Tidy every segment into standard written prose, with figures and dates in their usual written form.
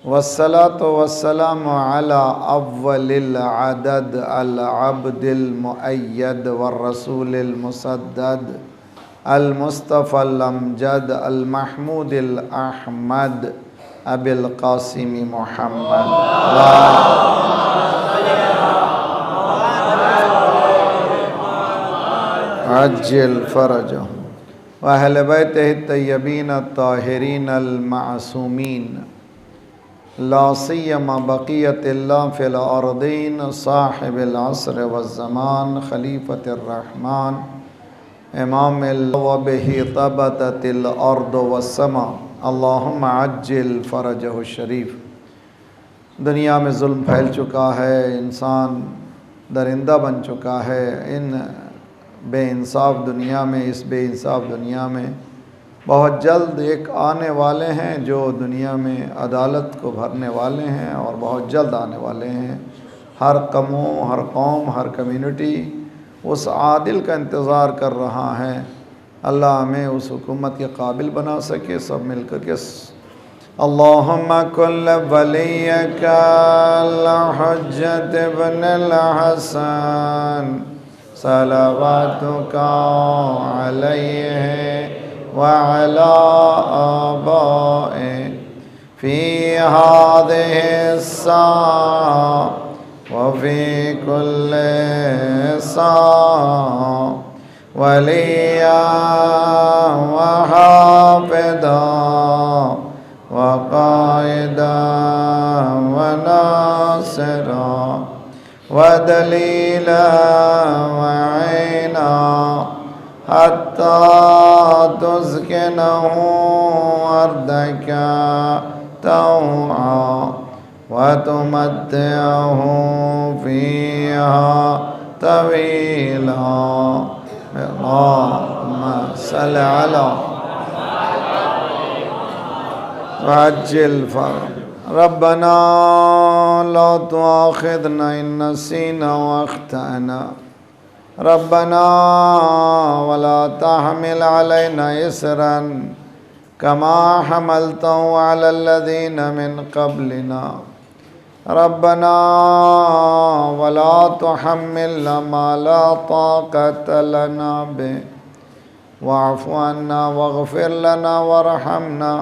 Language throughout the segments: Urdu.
والصلاة والسلام على أول العدد العبد المؤيد والرسول المسدد المصطفى الأمجد المحمود الأحمد أبي القاسم محمد عجل فرجه وأهل بيته الطيبين الطاهرين المعصومين لا سيما بقية الله في الأرضين صاحب العصر والزمان خليفة الرحمن إمام وبه طبتت الأرض والسماء اللهم عجل فرجه الشریف۔ دنیا میں ظلم پھیل چکا ہے، انسان درندہ بن چکا ہے، ان بے انصاف دنیا میں، اس بے انصاف دنیا میں بہت جلد ایک آنے والے ہیں جو دنیا میں عدالت کو بھرنے والے ہیں، اور بہت جلد آنے والے ہیں۔ ہر قوم، ہر کمیونٹی اس عادل کا انتظار کر رہا ہے۔ اللہ ہمیں اس حکومت کے قابل بنا سکے، سب مل کر کے اللہم کل ولیک الحجت ابن الحسن صلواتک علیہ وعلى آبائه في هذه الساعة وفي كل ساعة وليا وحافظا وقائدا وناصرا ودليلا وعينا حتى تسكنه أرضك طوعا وتمتعه فيها طويلا اللهم صل على وعجل فرج ربنا لا تؤاخذنا إن نسينا وأخطأنا ربنا ولا تحمل علينا إصرا كما حملته على الذين من قبلنا ربنا ولا تحملنا ما لا طاقة لنا به واعف عنا واغفر لنا وارحمنا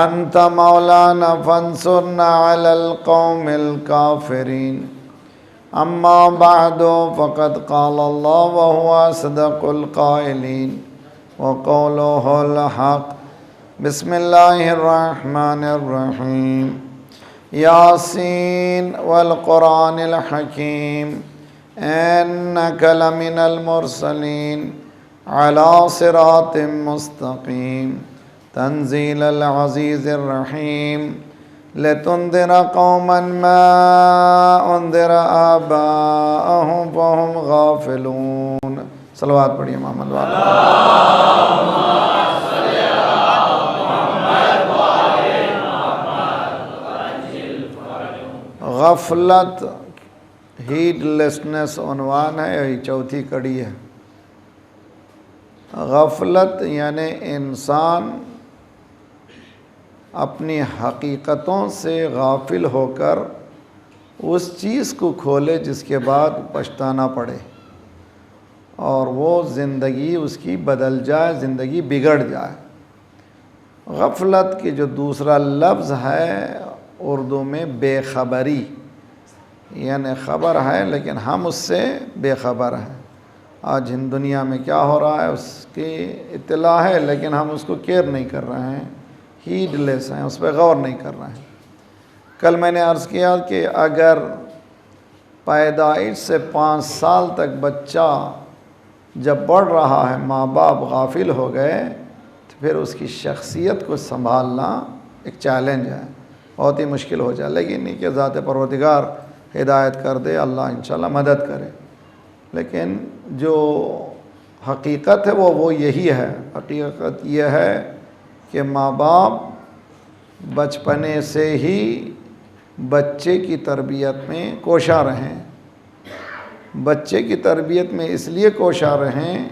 أنت مولانا فانصرنا على القوم الكافرين أما بعد فقد قال الله وهو أصدق القائلين وقوله الحق بسم الله الرحمن الرحيم ياسين والقرآن الحكيم إنك لمن المرسلين على صراط مستقيم تنزيل العزيز الرحيم لتنذر قوما ما انذر آباءهم فهم غافلون صلوات پڑھیے محمد والا غفلت ہیڈ لیسنس عنوان ہے، یہی چوتھی کڑی ہے۔ غفلت یعنی انسان اپنی حقیقتوں سے غافل ہو کر اس چیز کو کھولے جس کے بعد پچھتانا پڑے، اور وہ زندگی اس کی بدل جائے، زندگی بگڑ جائے۔ غفلت کی جو دوسرا لفظ ہے اردو میں بے خبری، یعنی خبر ہے لیکن ہم اس سے بے خبر ہیں۔ آج ہن دنیا میں کیا ہو رہا ہے اس کی اطلاع ہے، لیکن ہم اس کو کیئر نہیں کر رہے ہیں، ہیڈ لیس ہیں، اس پہ غور نہیں کر رہے ہیں۔ کل میں نے عرض کیا کہ اگر پیدائش سے 5 سال تک بچہ جب بڑھ رہا ہے ماں باپ غافل ہو گئے تو پھر اس کی شخصیت کو سنبھالنا ایک چیلنج ہے، بہت ہی مشکل ہو جائے، لیکن نہیں کہ ذات پروردگار ہدایت کر دے، اللہ انشاءاللہ مدد کرے۔ لیکن جو حقیقت ہے وہ یہی ہے، حقیقت یہ ہے کہ ماں باپ بچپنے سے ہی بچے کی تربیت میں کوشاں رہیں، بچے کی تربیت میں اس لیے کوشاں رہیں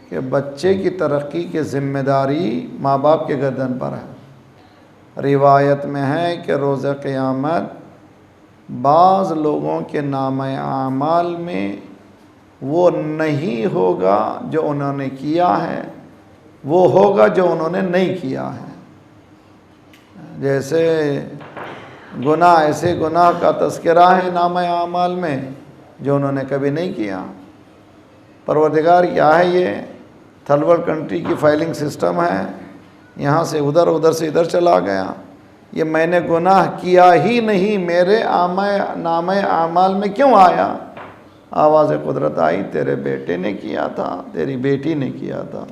کہ بچے کی ترقی کی ذمہ داری ماں باپ کے گردن پر ہے۔ روایت میں ہے کہ روز قیامت بعض لوگوں کے نامہ اعمال میں وہ نہیں ہوگا جو انہوں نے کیا ہے، وہ ہوگا جو انہوں نے نہیں کیا ہے۔ جیسے گناہ، ایسے گناہ کا تذکرہ ہے نامہ اعمال میں جو انہوں نے کبھی نہیں کیا۔ پروردگار کیا ہے یہ؟ تھرڈ ورلڈ کنٹری کی فائلنگ سسٹم ہے، یہاں سے ادھر، ادھر سے ادھر چلا گیا۔ یہ میں نے گناہ کیا ہی نہیں، میرے نامہ اعمال میں کیوں آیا؟ آواز قدرت آئی، تیرے بیٹے نے کیا تھا، تیری بیٹی نے کیا تھا۔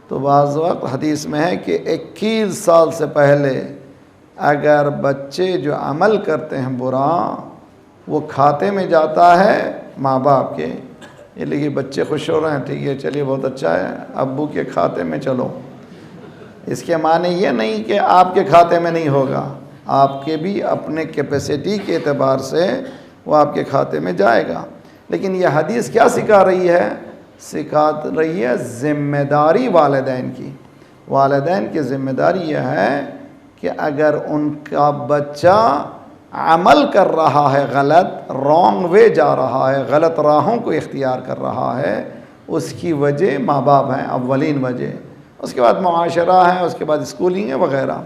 تو بعض وقت حدیث میں ہے کہ 21 سال سے پہلے اگر بچے جو عمل کرتے ہیں برا، وہ کھاتے میں جاتا ہے ماں باپ کے، یہ لیکن بچے خوش ہو رہے ہیں، ٹھیک ہے چلیے بہت اچھا ہے، ابو کے کھاتے میں چلو۔ اس کے معنی یہ نہیں کہ آپ کے کھاتے میں نہیں ہوگا، آپ کے بھی اپنے کیپیسٹی کے اعتبار سے وہ آپ کے کھاتے میں جائے گا۔ لیکن یہ حدیث کیا سکھا رہی ہے؟ سکھا رہی ہے ذمہ داری والدین کی۔ والدین کی ذمہ داری یہ ہے کہ اگر ان کا بچہ عمل کر رہا ہے غلط، رانگ وے جا رہا ہے، غلط راہوں کو اختیار کر رہا ہے، اس کی وجہ ماں باپ ہیں، اولین وجہ، اس کے بعد معاشرہ ہے، اس کے بعد اسکولنگ ہے وغیرہ،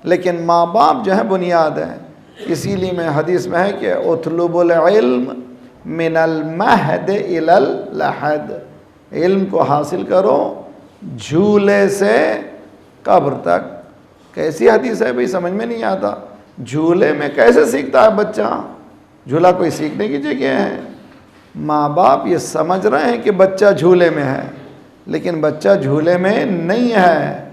لیکن ماں باپ جو ہے بنیاد ہے۔ اسی لیے میں حدیث میں ہے کہ اطلب العلم من المہد الی اللحد، علم کو حاصل کرو جھولے سے قبر تک۔ کیسی حدیث ہے بھئی، سمجھ میں نہیں آتا، جھولے میں کیسے سیکھتا ہے بچہ؟ جھولا کوئی سیکھنے کی جگہ ہے؟ ماں باپ یہ سمجھ رہے ہیں کہ بچہ جھولے میں ہے، لیکن بچہ جھولے میں نہیں ہے،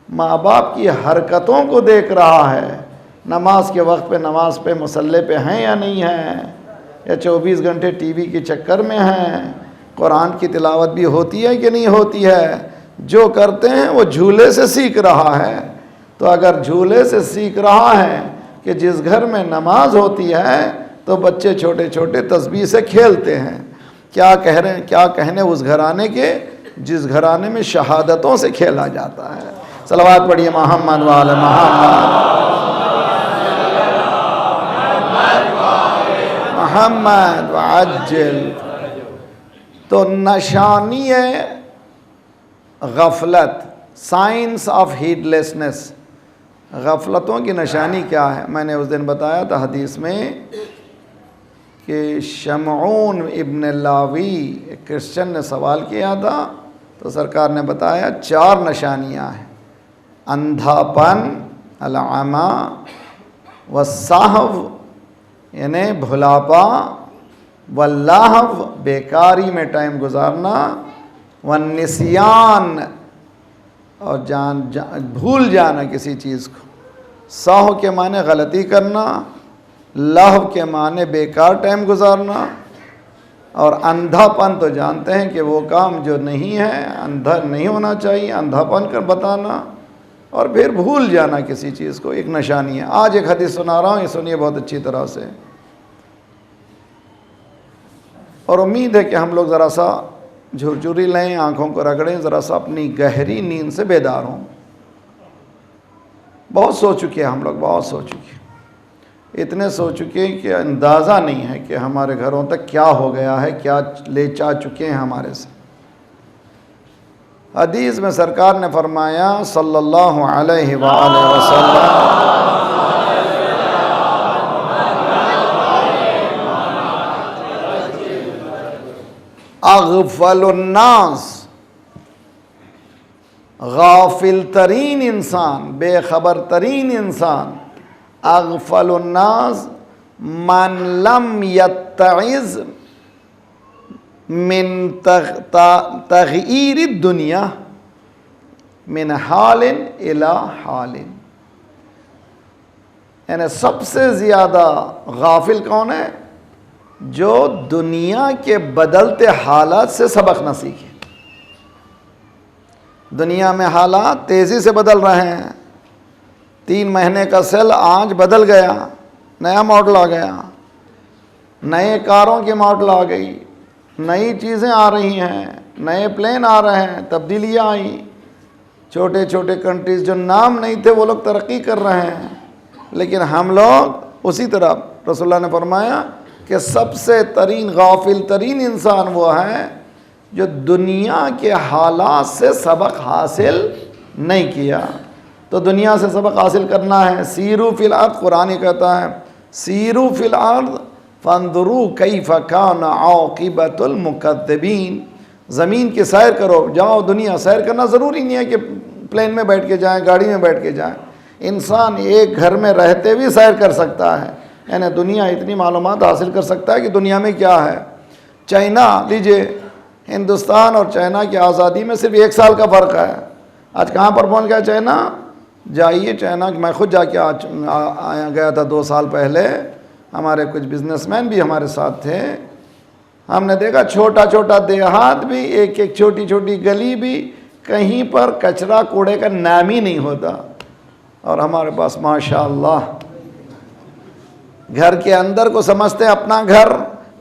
ماں باپ کی حرکتوں کو دیکھ رہا ہے، نماز کے وقت پہ نماز پہ مصلی پہ ہیں یا نہیں ہیں، یا 24 گھنٹے ٹی وی کے چکر میں ہیں، قرآن کی تلاوت بھی ہوتی ہے کہ نہیں ہوتی ہے، جو کرتے ہیں وہ جھولے سے سیکھ رہا ہے۔ تو اگر جھولے سے سیکھ رہا ہے کہ جس گھر میں نماز ہوتی ہے تو بچے چھوٹے چھوٹے تسبیح سے کھیلتے ہیں، کیا کہہ رہے ہیں، کیا کہنے اس گھرانے کے جس گھرانے میں شہادتوں سے کھیلا جاتا ہے۔ صلوات پڑھیے محمد وعلی محمد وعجل۔ تو نشانی غفلت، سائنس آف ہیڈلیسنس، غفلتوں کی نشانی کیا ہے؟ میں نے اس دن بتایا تھا حدیث میں کہ شمعون ابن لاوی ایک کرسچن نے سوال کیا تھا، تو سرکار نے بتایا 4 نشانیاں ہیں: اندھا پن، العمی، والسہو یعنی بھلاپا، واللہو بیکاری میں ٹائم گزارنا، والنسیان اور بھول جانا کسی چیز کو۔ سہو کے معنی غلطی کرنا، لہو کے معنی بیکار ٹائم گزارنا، اور اندھا پن تو جانتے ہیں کہ وہ کام جو نہیں ہے، اندھا نہیں ہونا چاہیے، اندھا پن کر بتانا، اور پھر بھول جانا کسی چیز کو، ایک نشانی ہے۔ آج ایک حدیث سنا رہا ہوں، یہ سنیے بہت اچھی طرح سے، اور امید ہے کہ ہم لوگ ذرا سا جھرجھری لیں، آنکھوں کو رگڑیں، ذرا سا اپنی گہری نیند سے بیدار ہوں۔ بہت سو چکے ہیں ہم لوگ، بہت سو چکے، اتنے سو چکے کہ اندازہ نہیں ہے کہ ہمارے گھروں تک کیا ہو گیا ہے، کیا لے جا چکے ہیں ہمارے سے۔ حدیث میں سرکار نے فرمایا صلی اللہ علیہ وآلہ وسلم، اغفل الناس، غافل ترین انسان، بے خبر ترین انسان، اغفل الناس من لم یتعظ من تغییر الدنیا من حال الی حال، یعنی سب سے زیادہ غافل کون ہے؟ جو دنیا کے بدلتے حالات سے سبق نہ سیکھے۔ دنیا میں حالات تیزی سے بدل رہے ہیں، 3 مہینے کا سیل آج بدل گیا، نیا ماڈل آ گیا، نئے کاروں کی ماڈل آ گئی، نئی چیزیں آ رہی ہیں، نئے پلین آ رہے ہیں، تبدیلیاں آئیں، چھوٹے چھوٹے کنٹریز جو نام نہیں تھے وہ لوگ ترقی کر رہے ہیں، لیکن ہم لوگ اسی طرح رسول اللہ نے فرمایا کہ سب سے غافل ترین انسان وہ ہے جو دنیا کے حالات سے سبق حاصل نہیں کیا۔ تو دنیا سے سبق حاصل کرنا ہے، سیرو فی الارض، قرآن کہتا ہے سیرو فی الارض فانظروا کیف کان عاقبۃ المکذبین، زمین کی سیر کرو، جاؤ دنیا سیر کرنا ضروری نہیں ہے کہ پلین میں بیٹھ کے جائیں، گاڑی میں بیٹھ کے جائیں، انسان ایک گھر میں رہتے بھی سیر کر سکتا ہے، یعنی دنیا اتنی معلومات حاصل کر سکتا ہے کہ دنیا میں کیا ہے۔ چائنا لیجئے، ہندوستان اور چائنا کی آزادی میں صرف 1 سال کا فرق ہے، آج کہاں پر پہنچ گیا چائنا؟ جائیے چائنا، میں خود جا کے گیا تھا 2 سال پہلے، ہمارے کچھ بزنس مین بھی ہمارے ساتھ تھے، ہم نے دیکھا چھوٹا چھوٹا دیہات بھی، ایک ایک چھوٹی چھوٹی گلی بھی، کہیں پر کچرا کوڑے کا نام ہی نہیں ہوتا، اور ہمارے پاس ماشاءاللہ گھر کے اندر کو سمجھتے ہیں اپنا گھر،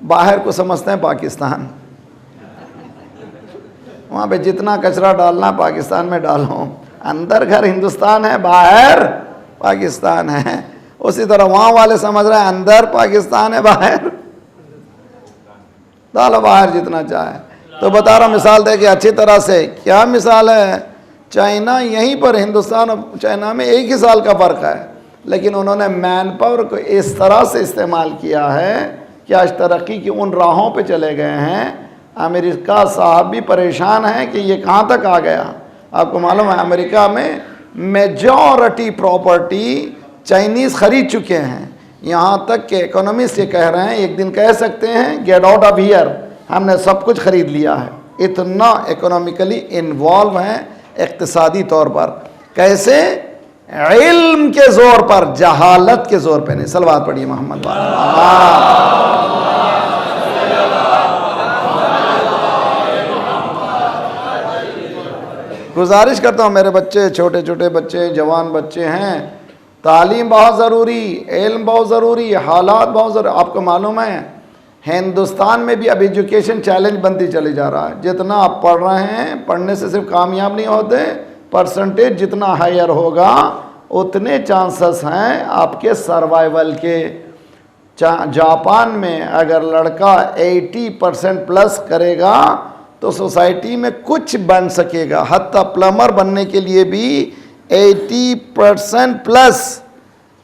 باہر کو سمجھتے ہیں پاکستان، وہاں پہ جتنا کچرا ڈالنا پاکستان میں ڈالو، اندر گھر ہندوستان ہے، باہر پاکستان ہے، اسی طرح وہاں والے سمجھ رہے ہیں اندر پاکستان ہے، باہر ڈالو، باہر جتنا چاہے۔ تو بتا رہا مثال دے کہ اچھی طرح سے کیا مثال ہے، چائنا یہیں پر ہندوستان اور چائنا میں 1 ہی سال کا فرق ہے، لیکن انہوں نے مین پاور کو اس طرح سے استعمال کیا ہے کہ آج ترقی کی ان راہوں پہ چلے گئے ہیں۔ امریکہ صاحب بھی پریشان ہیں کہ یہ کہاں تک آ گیا۔ آپ کو معلوم ہے امریکہ میں میجورٹی پراپرٹی چائنیز خرید چکے ہیں، یہاں تک کہ اکونومسٹ یہ کہہ رہے ہیں ایک دن کہہ سکتے ہیں گیٹ آؤٹ آف ہیئر، ہم نے سب کچھ خرید لیا ہے، اتنا اکنامکلی انوالو ہیں اقتصادی طور پر۔ کیسے؟ علم کے زور پر، جہالت کے زور پہ نہیں۔ صلوات پڑھیے محمد گزارش کرتا ہوں میرے بچے، چھوٹے چھوٹے بچے، جوان بچے ہیں، تعلیم بہت ضروری، علم بہت ضروری، حالات بہت ضروری۔ آپ کو معلوم ہے ہندوستان میں بھی اب ایجوکیشن چیلنج بنتی چلی جا رہا ہے، جتنا آپ پڑھ رہے ہیں، پڑھنے سے صرف کامیاب نہیں ہوتے، پرسنٹیج جتنا ہائر ہوگا اتنے چانسز ہیں آپ کے سروائیول کے۔ جاپان میں اگر لڑکا 80% پلس کرے گا تو سوسائٹی میں کچھ بن سکے گا، حتیٰ پلمبر بننے کے لیے بھی 80% پلس۔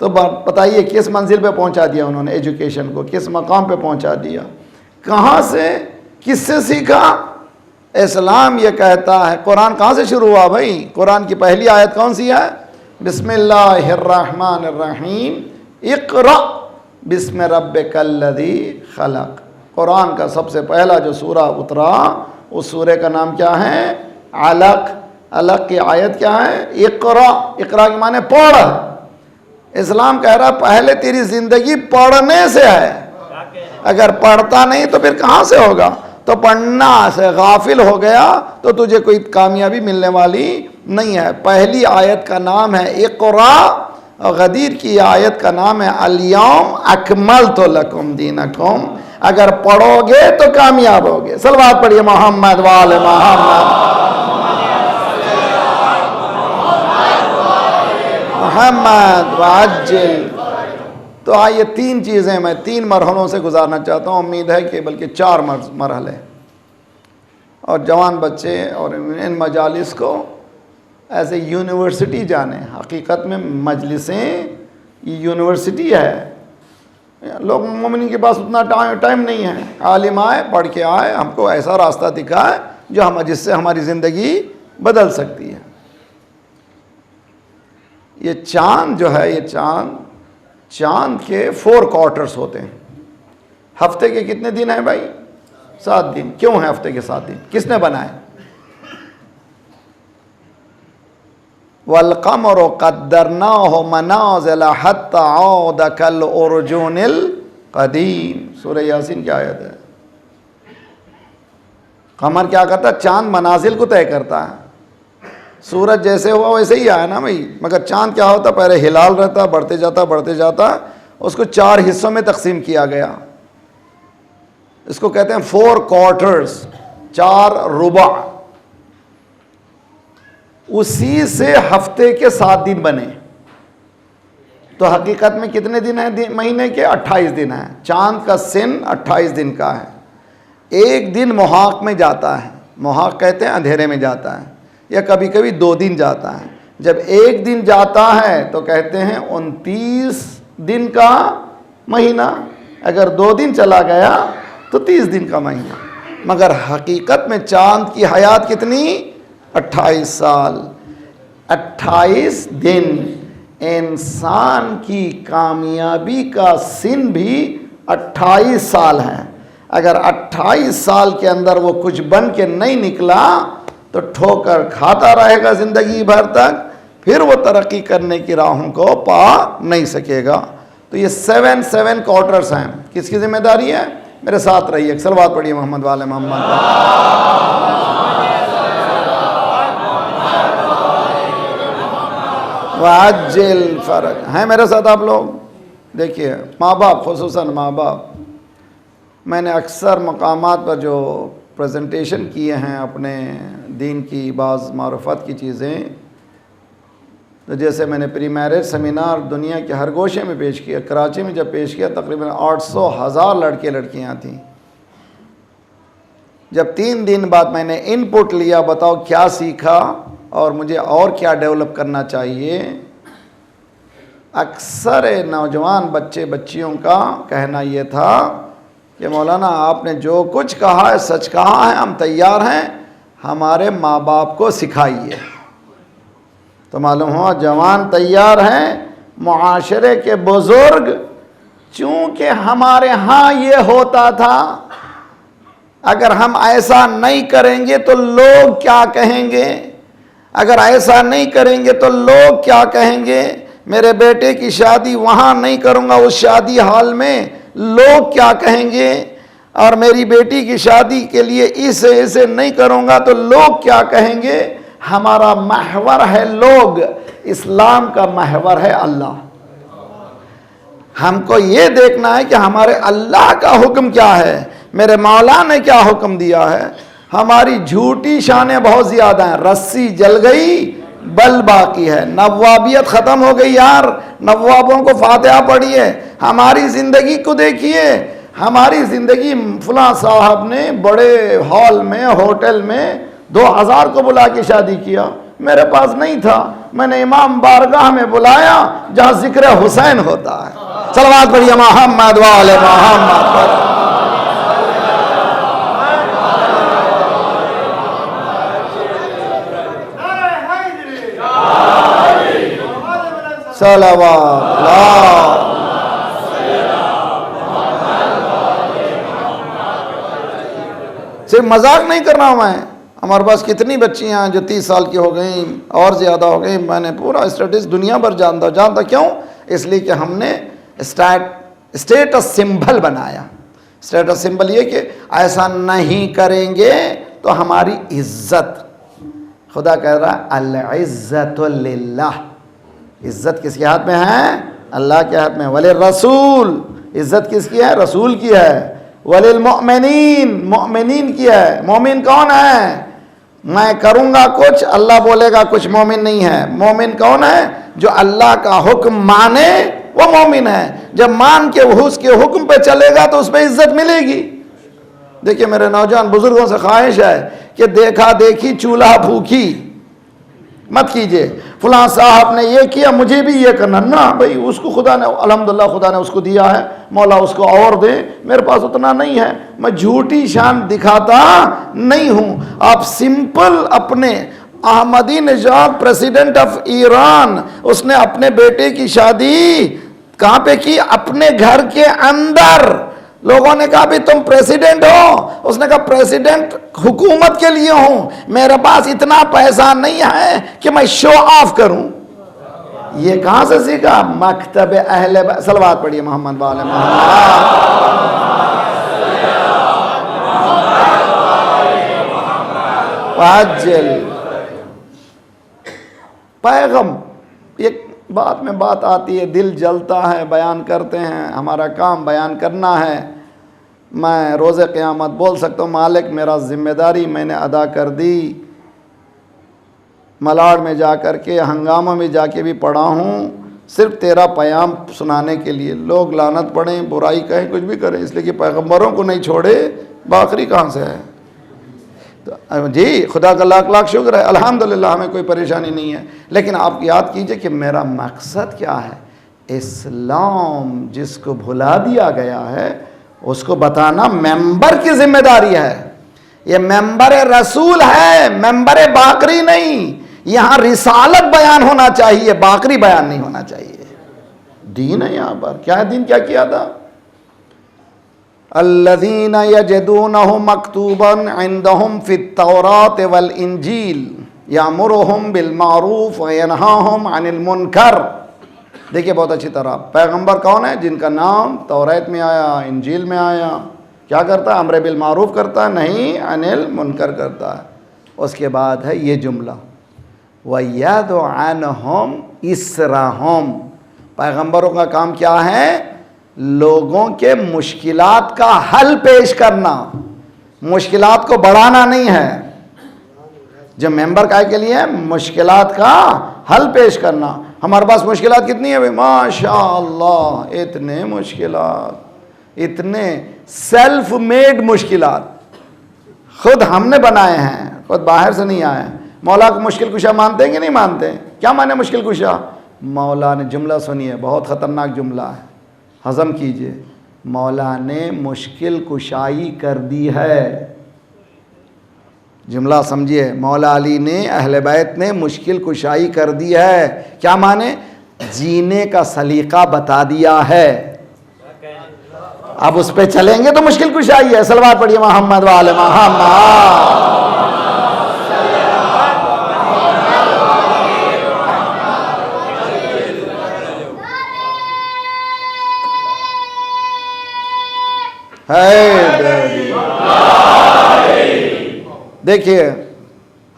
تو بتائیے کس منزل پہ پہنچا دیا انہوں نے ایجوکیشن کو، کس مقام پہ پہنچا دیا، کہاں سے، کس سے سیکھا؟ اسلام یہ کہتا ہے، قرآن کہاں سے شروع ہوا بھائی؟ قرآن کی پہلی آیت کون سی ہے؟ بسم اللہ الرحمن الرحیم، اقرأ بسم ربک الذی خلق۔ قرآن کا سب سے پہلا جو سورہ اترا اس سورے کا نام کیا ہے؟ علق۔ علق کی آیت کیا ہے؟ اقرأ۔ اقرأ کے معنی پڑھ۔ اسلام کہہ رہا پہلے تیری زندگی پڑھنے سے ہے، اگر پڑھتا نہیں تو پھر کہاں سے ہوگا؟ تو پڑھنا سے غافل ہو گیا تو تجھے کوئی کامیابی ملنے والی نہیں ہے۔ پہلی آیت کا نام ہے اقرأ، اور غدیر کی آیت کا نام ہے الیوم اکملت لکم دینکم۔ اگر پڑھو گے تو کامیاب ہوگے۔ صلوات پڑھیے محمد وآل محمد، محمد وعجل۔ تو آئیے 3 چیزیں میں 3 مرحلوں سے گزارنا چاہتا ہوں، امید ہے کہ بلکہ 4 مرحلے، اور جوان بچے اور ان مجالس کو ایسے یونیورسٹی جانے۔ حقیقت میں مجلسیں یونیورسٹی ہے، لوگ مومنین کے پاس اتنا ٹائم نہیں ہے، عالم آئے پڑھ کے آئے، ہم کو ایسا راستہ دکھائے جو جس سے ہماری زندگی بدل سکتی ہے۔ یہ چاند جو ہے، یہ چاند کے 4 کوارٹرز ہوتے ہیں۔ ہفتے کے کتنے دن ہیں بھائی؟ 7 دن۔ کیوں ہیں ہفتے کے 7 دن؟ کس نے بنائے؟ وَالْقَمَرُ قَدَّرْنَاهُ مَنَازِلَ حَتَّى عَادَ كَالْعُرْجُونِ الْقَدِيمِ۔ سورہ یاسین کی آیت ہے۔ قمر کیا کرتا ہے؟ چاند منازل کو طے کرتا ہے۔ سورج جیسے ہوا ویسے ہی آیا نا بھائی، مگر چاند کیا ہوتا؟ پہلے ہلال رہتا، بڑھتے جاتا، اس کو 4 حصوں میں تقسیم کیا گیا۔ اس کو کہتے ہیں 4 کوارٹرز، 4 ربع۔ اسی سے ہفتے کے 7 دن بنے. تو حقیقت میں کتنے دن ہیں مہینے کے؟ 28 دن ہیں. چاند کا سن 28 دن کا ہے. ایک دن محاق میں جاتا ہے. محاق کہتے ہیں اندھیرے میں جاتا ہے, یا کبھی کبھی 2 دن جاتا ہے. جب ایک دن جاتا ہے تو کہتے ہیں 29 دن کا مہینہ. اگر 2 دن چلا گیا تو 30 دن کا مہینہ. مگر حقیقت میں چاند کی حیات کتنی؟ 28 سال. 28 دن. انسان کی کامیابی کا سن بھی 28 سال ہے. اگر 28 سال کے اندر وہ کچھ بن کے نہیں نکلا تو ٹھوکر کھاتا رہے گا زندگی بھر تک, پھر وہ ترقی کرنے کی راہوں کو پا نہیں سکے گا. تو یہ 7 کوارٹرز ہیں. کس کی ذمہ داری ہے؟ میرے ساتھ رہیے, صلوات پڑھیے محمد والے محمد. وعجل فرج. ہیں میرے ساتھ آپ لوگ؟ دیکھیے ماں باپ, خصوصاً ماں باپ, میں نے اکثر مقامات پر جو پریزنٹیشن کیے ہیں اپنے دین کی بعض معرفت کی چیزیں, تو جیسے میں نے پری میرج سیمینار دنیا کے ہر گوشے میں پیش کیا. کراچی میں جب پیش کیا تقریباً 800,000 لڑکے لڑکیاں تھیں. جب 3 دن بعد میں نے ان پٹ لیا, بتاؤ کیا سیکھا اور مجھے اور کیا ڈیولپ کرنا چاہیے, اکثر نوجوان بچے بچیوں کا کہنا یہ تھا کہ مولانا آپ نے جو کچھ کہا ہے سچ کہا ہے, ہم تیار ہیں, ہمارے ماں باپ کو سکھائیے. تو معلوم ہوا جوان تیار ہیں. معاشرے کے بزرگ, چونکہ ہمارے ہاں یہ ہوتا تھا, اگر ہم ایسا نہیں کریں گے تو لوگ کیا کہیں گے, اگر ایسا نہیں کریں گے تو لوگ کیا کہیں گے, میرے بیٹے کی شادی وہاں نہیں کروں گا اس شادی ہال میں, لوگ کیا کہیں گے, اور میری بیٹی کی شادی کے لیے اسے نہیں کروں گا تو لوگ کیا کہیں گے. ہمارا محور ہے لوگ, اسلام کا محور ہے اللہ. ہم کو یہ دیکھنا ہے کہ ہمارے اللہ کا حکم کیا ہے, میرے مولا نے کیا حکم دیا ہے. ہماری جھوٹی شانیں بہت زیادہ ہیں. رسی جل گئی بل باقی ہے. نوابیت ختم ہو گئی یار, نوابوں کو فاتحہ پڑھیے. ہماری زندگی کو دیکھیے, ہماری زندگی, فلاں صاحب نے بڑے ہال میں ہوٹل میں 2000 کو بلا کے شادی کیا, میرے پاس نہیں تھا, میں نے امام بارگاہ میں بلایا جہاں ذکر حسین ہوتا ہے. صلوات پڑھیے محمد والے محمد. صلوات اللہ. صرف مذاق نہیں کر رہا ہوں میں. ہمارے پاس کتنی بچیاں ہیں جو 30 سال کی ہو گئیں اور زیادہ ہو گئیں. میں نے پورا اسٹیٹس دنیا بھر جانتا. کیوں؟ اس لیے کہ ہم نے اسٹیٹس سمبل بنایا. اسٹیٹس سمبل یہ کہ ایسا نہیں کریں گے تو ہماری عزت, خدا کہہ رہا ہے العزت للہ, عزت کس کے ہاتھ میں ہے؟ اللہ کے ہاتھ میں. وللرسول, عزت کس کی ہے؟ رسول کی ہے. وللمؤمنین, مؤمنین کی ہے. مومن کون ہے؟ میں کروں گا کچھ, اللہ بولے گا کچھ, مومن نہیں ہے. مومن کون ہے؟ جو اللہ کا حکم مانے, وہ مومن ہے. جب مان کے وہ اس کے حکم پہ چلے گا تو اس پہ عزت ملے گی. دیکھیے میرے نوجوان بزرگوں سے خواہش ہے کہ دیکھا دیکھی چولہا پھوکی مت کیجئے. فلاں صاحب نے یہ کیا مجھے بھی یہ کرنا, نہ بھئی, اس کو خدا نے الحمدللہ خدا نے اس کو دیا ہے, مولا اس کو اور دے, میرے پاس اتنا نہیں ہے. میں جھوٹی شان دکھاتا نہیں ہوں. آپ سمپل اپنے احمدی نژاد پریزیڈنٹ آف ایران, اس نے اپنے بیٹے کی شادی کہاں پہ کی؟ اپنے گھر کے اندر. لوگوں نے کہا بھی تم پریزیڈنٹ ہو, اس نے کہا پریزیڈنٹ حکومت کے لیے ہوں, میرے پاس اتنا پیسہ نہیں ہے کہ میں شو آف کروں. یہ کہاں سے سیکھا؟ مکتب اہل. صلوات پڑھیے محمد والے محمد. واجل پیغم, ایک بات میں بات آتی ہے, دل جلتا ہے, بیان کرتے ہیں, ہمارا کام بیان کرنا ہے. میں روز قیامت بول سکتا ہوں مالک میرا ذمہ داری میں نے ادا کر دی. ملاڑ میں جا کر کے ہنگامہ میں جا کے بھی پڑھا ہوں، صرف تیرا پیام سنانے کے لیے۔ لوگ لعنت پڑھیں، برائی کہیں، کچھ بھی کریں، اس لیے کہ پیغمبروں کو نہیں چھوڑے، باقری کہاں سے ہے؟ جی خدا کا لاکھ لاکھ شکر ہے، الحمدللہ ہمیں کوئی پریشانی نہیں ہے، لیکن آپ یاد کیجئے کہ میرا مقصد کیا ہے۔ اسلام جس کو بھلا دیا گیا ہے اس کو بتانا ممبر کی ذمہ داری ہے۔ یہ ممبر رسول ہے، ممبر باقری نہیں۔ یہاں رسالت بیان ہونا چاہیے، باقری بیان نہیں ہونا چاہیے۔ دین ہے یہاں پر۔ کیا ہے دین؟ کیا کیا تھا؟ الذین یجدونہ مکتوبا عندہم فی التوراۃ والانجیل یامرہم بالمعروف وینہاہم عن المنکر۔ دیکھیے بہت اچھی طرح، پیغمبر کون ہے؟ جن کا نام توریت میں آیا، انجیل میں آیا۔ کیا کرتا ہے؟ امر بالمعروف کرتا ہے، نہیں عن المنکر کرتا ہے۔ اس کے بعد ہے یہ جملہ وَيَدْعُ عَنْهُمْ إِسْرَهُمْ۔ پیغمبروں کا کام کیا ہے؟ لوگوں کے مشکلات کا حل پیش کرنا، مشکلات کو بڑھانا نہیں ہے۔ جو ممبر کا کے لیے مشکلات کا حل پیش کرنا۔ ہمارے پاس مشکلات کتنی ہیں بھائی؟ ماشاءاللہ اتنے مشکلات، اتنے سیلف میڈ مشکلات خود ہم نے بنائے ہیں، خود باہر سے نہیں آئے ہیں۔ مولا کو مشکل کشا مانتے ہیں کہ نہیں مانتے؟ کیا مانے مشکل کشا؟ مولا نے جملہ سنیے، بہت خطرناک جملہ ہے، ہضم کیجئے۔ مولا نے مشکل کشائی کر دی ہے۔ جملہ سمجھیے، مولا علی نے، اہل بیت نے مشکل کشائی کر دی ہے۔ کیا مانے؟ جینے کا سلیقہ بتا دیا ہے۔ اب اس پہ چلیں گے تو مشکل کشائی ہے۔ صلوات پڑھیے محمد وآل محمد۔ دیکھیے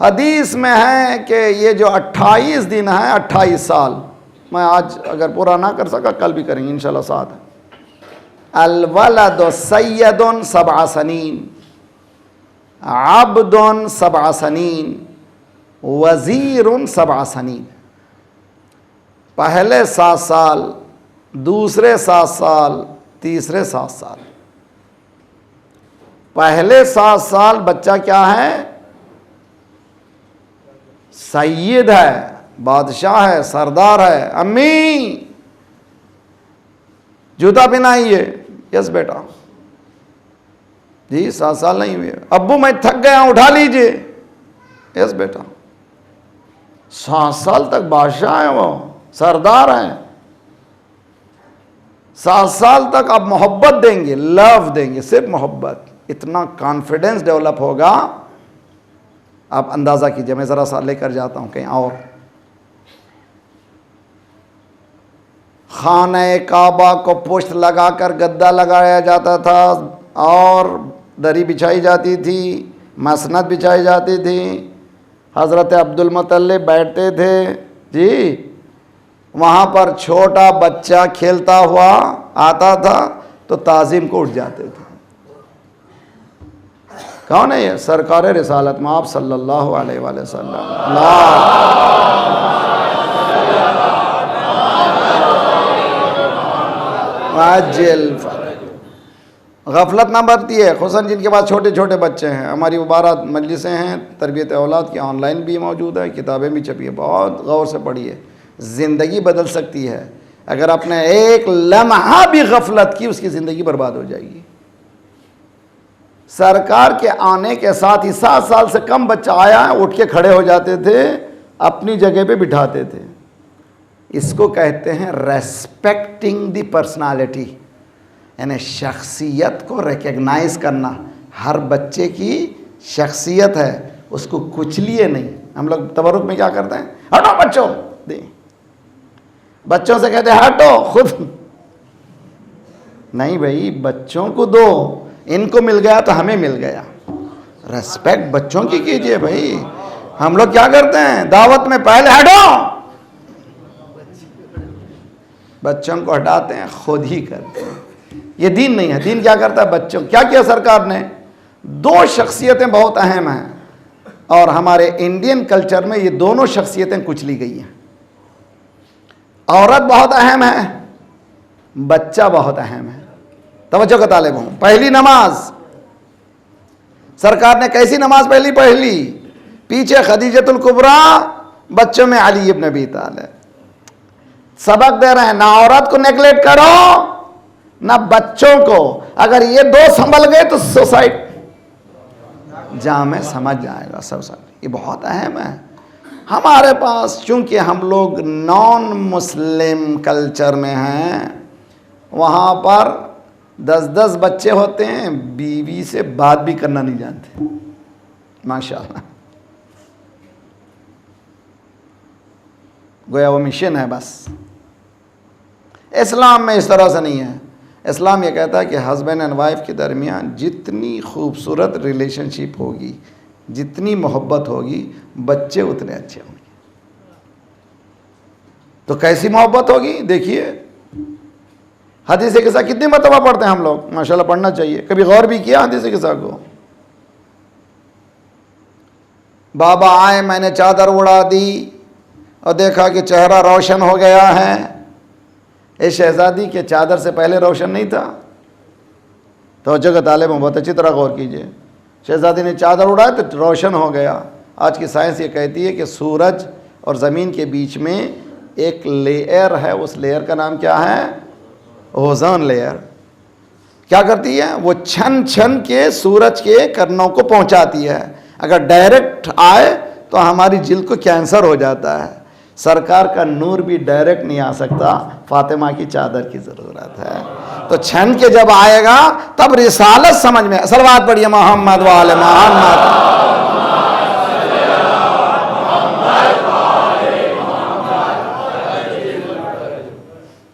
حدیث میں ہے کہ یہ جو 28 دن ہیں، 28 سال، میں آج اگر پورا نہ کر سکا کل بھی کریں گے انشاءاللہ ساتھ۔ الولد سید 7 سنین، عبد 7 سنین، وزیر 7 سنین۔ پہلے 7 سال، دوسرے 7 سال، تیسرے 7 سال۔ پہلے 7 سال بچہ کیا ہے؟ سید ہے، بادشاہ ہے، سردار ہے۔ امی جوتا پہنائیے، یس بیٹا۔ جی 7 سال نہیں ہوئے، ابو میں تھک گیا ہوں اٹھا لیجئے، یس بیٹا۔ 7 سال تک بادشاہ ہیں، وہ سردار ہیں۔ 7 سال تک آپ محبت دیں گے، لو دیں گے، صرف محبت۔ اتنا کانفیڈنس ڈیولپ ہوگا، آپ اندازہ کیجئے۔ میں ذرا سا لے کر جاتا ہوں کہیں اور۔ خانہ کعبہ کو پشت لگا کر گدا لگایا جاتا تھا اور دری بچھائی جاتی تھی، مسند بچھائی جاتی تھی۔ حضرت عبد المطلب بیٹھتے تھے، جی وہاں پر چھوٹا بچہ کھیلتا ہوا آتا تھا تو تعظیم کو اٹھ جاتے تھے۔ کون ہے یہ؟ سرکار رسالت مآب صلی اللہ علیہ وآلہ وسلم۔ غفلت نہ برتی ہے، خصوصاً جن کے پاس چھوٹے چھوٹے بچے ہیں۔ ہماری مبارک مجلسیں ہیں تربیت اولاد کی، آن لائن بھی موجود ہے، کتابیں بھی چھپی ہیں، بہت غور سے پڑھیے۔ زندگی بدل سکتی ہے اگر آپ نے ایک لمحہ بھی غفلت کی، اس کی زندگی برباد ہو جائے گی۔ سرکار کے آنے کے ساتھ ہی 7 سال سے کم بچہ آیا ہے، اٹھ کے کھڑے ہو جاتے تھے، اپنی جگہ پہ بٹھاتے تھے۔ اس کو کہتے ہیں ریسپیکٹنگ دی پرسنالٹی، یعنی شخصیت کو ریکگنائز کرنا۔ ہر بچے کی شخصیت ہے، اس کو کچلیے نہیں۔ ہم لوگ تبرک میں کیا کرتے ہیں؟ ہٹو بچوں، بچوں سے کہتے ہیں ہٹو، خود نہیں بھائی، بچوں کو دو، ان کو مل گیا تو ہمیں مل گیا۔ ریسپیکٹ بچوں کی کیجئے بھائی۔ ہم لوگ کیا کرتے ہیں؟ دعوت میں پہلے ہٹو، بچوں کو ہٹاتے ہیں، خود ہی کرتے ہیں۔ یہ دین نہیں ہے۔ دین کیا کرتا ہے؟ بچوں کیا کیا سرکار نے؟ 2 شخصیتیں بہت اہم ہیں۔ اور ہمارے انڈین کلچر میں یہ دونوں شخصیتیں کچلی گئی ہیں. عورت بہت اہم ہے, بچہ بہت اہم ہے. توجہ کا طالب ہوں. پہلی نماز سرکار نے کیسی نماز پڑھ لی؟ پیچھے خدیجۃ الکبریٰ, بچوں میں علی ابن ابی طالب. سبق دے رہے ہیں, نہ عورت کو نیگلیکٹ کرو نہ بچوں کو. اگر یہ دو سنبھل گئے تو سوسائٹی جامع سمجھ جائے گا. یہ بہت اہم ہے. ہمارے پاس چونکہ ہم لوگ نان مسلم کلچر میں ہیں, وہاں پر 10 بچے ہوتے ہیں, بیوی سے بات بھی کرنا نہیں جانتے. ماشاءاللہ, گویا وہ مشن ہے بس. اسلام میں اس طرح سے نہیں ہے. اسلام یہ کہتا ہے کہ ہسبینڈ اینڈ وائف کے درمیان جتنی خوبصورت ریلیشن شپ ہوگی, جتنی محبت ہوگی, بچے اتنے اچھے ہوں گے. تو کیسی محبت ہوگی دیکھیے. حدیث قصہ کتنی مرتبہ پڑھتے ہیں ہم لوگ؟ ماشاءاللہ پڑھنا چاہیے. کبھی غور بھی کیا حدیث قصہ کو؟ بابا آئے, میں نے چادر اڑا دی اور دیکھا کہ چہرہ روشن ہو گیا ہے. اے شہزادی کے چادر سے پہلے روشن نہیں تھا. توجہ کا طالب ہوں, بہت اچھی طرح غور کیجئے. شہزادی نے چادر اڑایا تو روشن ہو گیا. آج کی سائنس یہ کہتی ہے کہ سورج اور زمین کے بیچ میں ایک لیئر ہے. اس لیئر کا نام کیا ہے؟ Ozone layer. کیا کرتی ہے؟ وہ چھن چھن کے سورج کے کرنوں کو پہنچاتی ہے. اگر ڈائریکٹ آئے تو ہماری جلد کو کینسر ہو جاتا ہے. سرکار کا نور بھی ڈائریکٹ نہیں آ سکتا, فاطمہ کی چادر کی ضرورت ہے. تو چھن کے جب آئے گا تب رسالت سمجھ میں. صلوات پڑھیے محمد وآل محمد.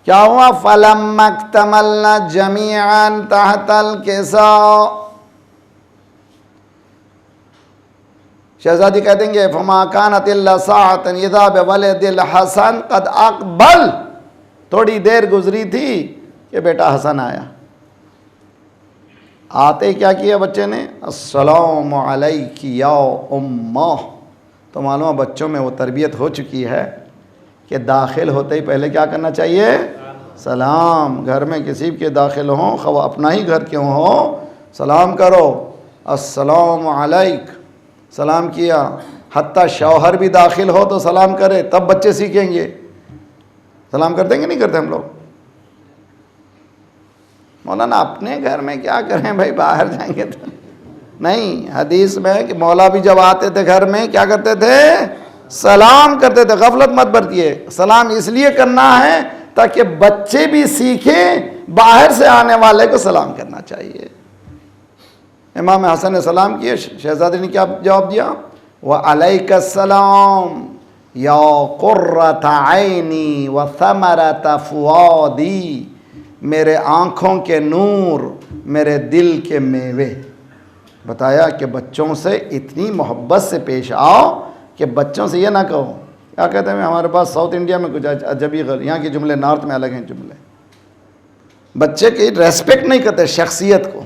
کیا ہوا؟ فَلَمَّا اكْتَمَلْنَا جَمِيعًا تَحْتَ الْكِسَاءِ. شہزادی کہہ دیں گے فَمَا كَانَتِ إِلَّا سَاعَةً إِذَا بِوَلَدِ الْحَسَنِ قَدْ أَقْبَلَ. تھوڑی دیر گزری تھی کہ بیٹا حسن آیا. آتے ہی کیا کیا بچے نے؟ السلام علیک یا امہ. تو معلوم ہے بچوں میں وہ تربیت ہو چکی ہے کہ داخل ہوتے ہی پہلے کیا کرنا چاہیے؟ سلام. گھر میں کسی کے داخل ہوں, خواہ اپنا ہی گھر کیوں ہو, سلام کرو. السلام علیک, سلام کیا. حتیٰ شوہر بھی داخل ہو تو سلام کرے, تب بچے سیکھیں گے. سلام کرتے ہیں کہ نہیں کرتے ہم لوگ؟ مولانا اپنے گھر میں کیا کریں بھائی, باہر جائیں گے تو نہیں. حدیث میں ہے کہ مولا بھی جب آتے تھے گھر میں کیا کرتے تھے؟ سلام کرتے تھے. غفلت مت برتیے. سلام اس لیے کرنا ہے تاکہ بچے بھی سیکھیں باہر سے آنے والے کو سلام کرنا چاہیے. امام حسن نے سلام کیے, شہزادی نے کیا جواب دیا؟ وَعَلَيْكَ السَّلَامُ يَا قُرَّةَ عَيْنِي وَثَمَرَةَ فُؤَادِي. میرے آنکھوں کے نور, میرے دل کے میوے. بتایا کہ بچوں سے اتنی محبت سے پیش آؤ کہ بچوں سے یہ نہ کہو. کیا کہتے ہیں ہمارے پاس ساؤتھ انڈیا میں کچھ عجبی غیر, یہاں کے جملے نارتھ میں الگ ہیں جملے. بچے کی ریسپیکٹ نہیں کرتے شخصیت کو.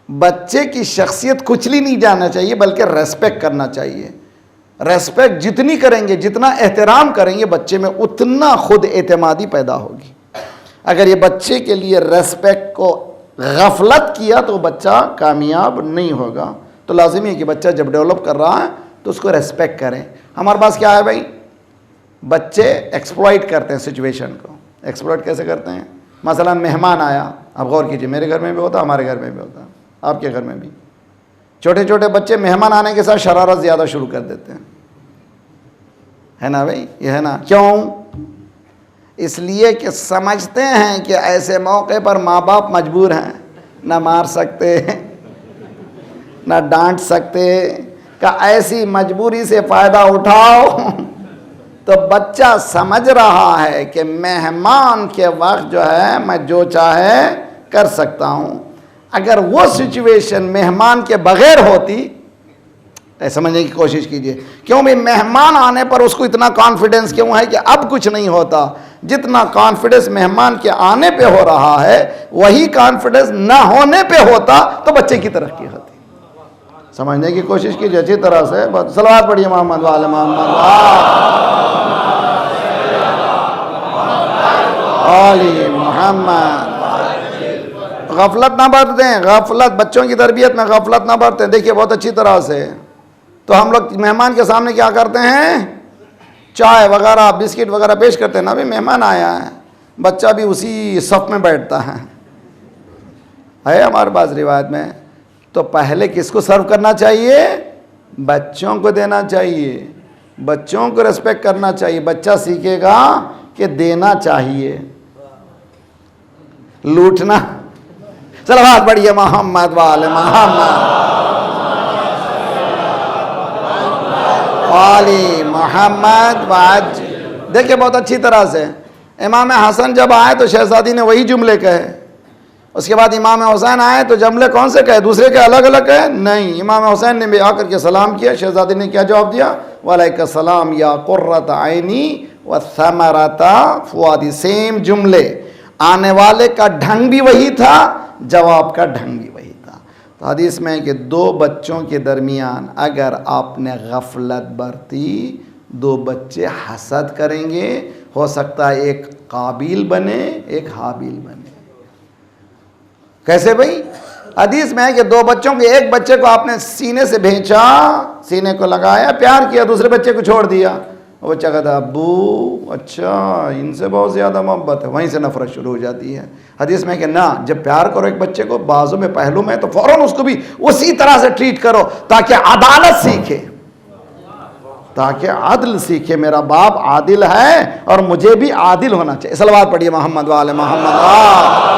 بچے کی شخصیت کچلی نہیں جانا چاہیے بلکہ ریسپیکٹ کرنا چاہیے. ریسپیکٹ جتنی کریں گے, جتنا احترام کریں گے, بچے میں اتنا خود اعتمادی پیدا ہوگی. اگر یہ بچے کے لیے ریسپیکٹ کو غفلت کیا تو بچہ کامیاب نہیں ہوگا. تو لازمی ہے کہ بچہ جب ڈیولپ کر رہا ہے تو اس کو ریسپیکٹ کریں. ہمارے پاس کیا ہے بھائی, بچے ایکسپلائٹ کرتے ہیں سچویشن کو. ایکسپلائٹ کیسے کرتے ہیں؟ مثلا مہمان آیا, آپ غور کیجئے, میرے گھر میں بھی ہوتا, ہمارے گھر میں بھی ہوتا, آپ کے گھر میں بھی. چھوٹے چھوٹے بچے مہمان آنے کے ساتھ شرارت زیادہ شروع کر دیتے ہیں, ہے نا بھائی؟ یہ ہے نا. کیوں؟ اس لیے کہ سمجھتے ہیں کہ ایسے موقع پر ماں باپ مجبور ہیں, نہ مار سکتے نہ ڈانٹ سکتے, کہ ایسی مجبوری سے فائدہ اٹھاؤ. تو بچہ سمجھ رہا ہے کہ مہمان کے وقت جو ہے میں جو چاہے کر سکتا ہوں. اگر وہ سچویشن مہمان کے بغیر ہوتی, سمجھنے کی کوشش کیجئے, کیوں بھی مہمان آنے پر اس کو اتنا کانفیڈنس کیوں ہے کہ اب کچھ نہیں ہوتا؟ جتنا کانفیڈنس مہمان کے آنے پہ ہو رہا ہے وہی کانفیڈنس نہ ہونے پہ ہوتا تو بچے کی ترقی ہوتی. سمجھنے کی کوشش کیجیے اچھی طرح سے. صلوات پڑھیے محمد وعلی محمد وعلی محمد. غفلت نہ برتیں, غفلت بچوں کی تربیت میں غفلت نہ برتیں. دیکھیے بہت اچھی طرح سے تو ہم لوگ مہمان کے سامنے کیا کرتے ہیں, چائے وغیرہ بسکٹ وغیرہ پیش کرتے ہیں نا. ابھی مہمان آیا ہے, بچہ بھی اسی صف میں بیٹھتا ہے ہمارے پاس روایت میں. تو پہلے کس کو سرو کرنا چاہیے, بچوں کو دینا چاہیے, بچوں کو ریسپیکٹ کرنا چاہیے. بچہ سیکھے گا کہ دینا چاہیے, لوٹنا. صلوات پڑھیے محمد والے محمد والی محمد واج. دیکھیں بہت اچھی طرح سے امام حسن جب آئے تو شہزادی نے وہی جملے کہے. اس کے بعد امام حسین آئے تو جملے کون سے کہے, دوسرے کے الگ الگ کہے؟ نہیں, امام حسین نے بھی آ کر کے سلام کیا. شہزادی نے کیا جواب دیا, وعلیکم السلام یا قرۃ عینی وثمرۃ فؤادی. سیم جملے, آنے والے کا ڈھنگ بھی وہی تھا, جواب کا ڈھنگ بھی وہی تھا. تو حدیث میں ہے کہ دو بچوں کے درمیان اگر آپ نے غفلت برتی, دو بچے حسد کریں گے. ہو سکتا ہے ایک قابیل بنے ایک حابیل بنے. کیسے بھئی؟ حدیث میں ہے کہ دو بچوں کے, ایک بچے کو آپ نے سینے سے بھینچا, سینے کو لگایا, پیار کیا, دوسرے بچے کو چھوڑ دیا. وہ بچہ کہتا ابو اچھا ان سے بہت زیادہ محبت ہے, وہیں سے نفرت شروع ہو جاتی ہے. حدیث میں کہ نہ, جب پیار کرو ایک بچے کو بازو میں پہلو میں تو فوراً اس کو بھی اسی طرح سے ٹریٹ کرو تاکہ عدالت سیکھے, تاکہ عدل سیکھے. میرا باپ عادل ہے اور مجھے بھی عادل ہونا چاہیے. صلوات پڑھیے محمد والے محمد.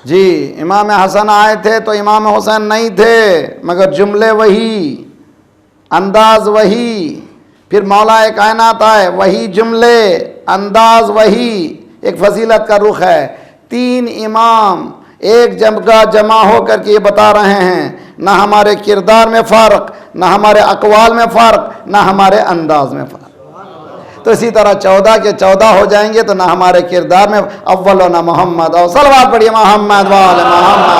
جی امام حسن آئے تھے تو امام حسین نہیں تھے, مگر جملے وہی, انداز وہی. پھر مولا کائنات آئے, وہی جملے, انداز وہی. ایک فضیلت کا رخ ہے. تین امام ایک جگہ جمع ہو کر کے یہ بتا رہے ہیں, نہ ہمارے کردار میں فرق, نہ ہمارے اقوال میں فرق, نہ ہمارے انداز میں فرق. تو اسی طرح 14 کے 14 ہو جائیں گے تو نہ ہمارے کردار میں اول و نہ محمد. اور صلوات پڑھیے محمد وعلی محمد.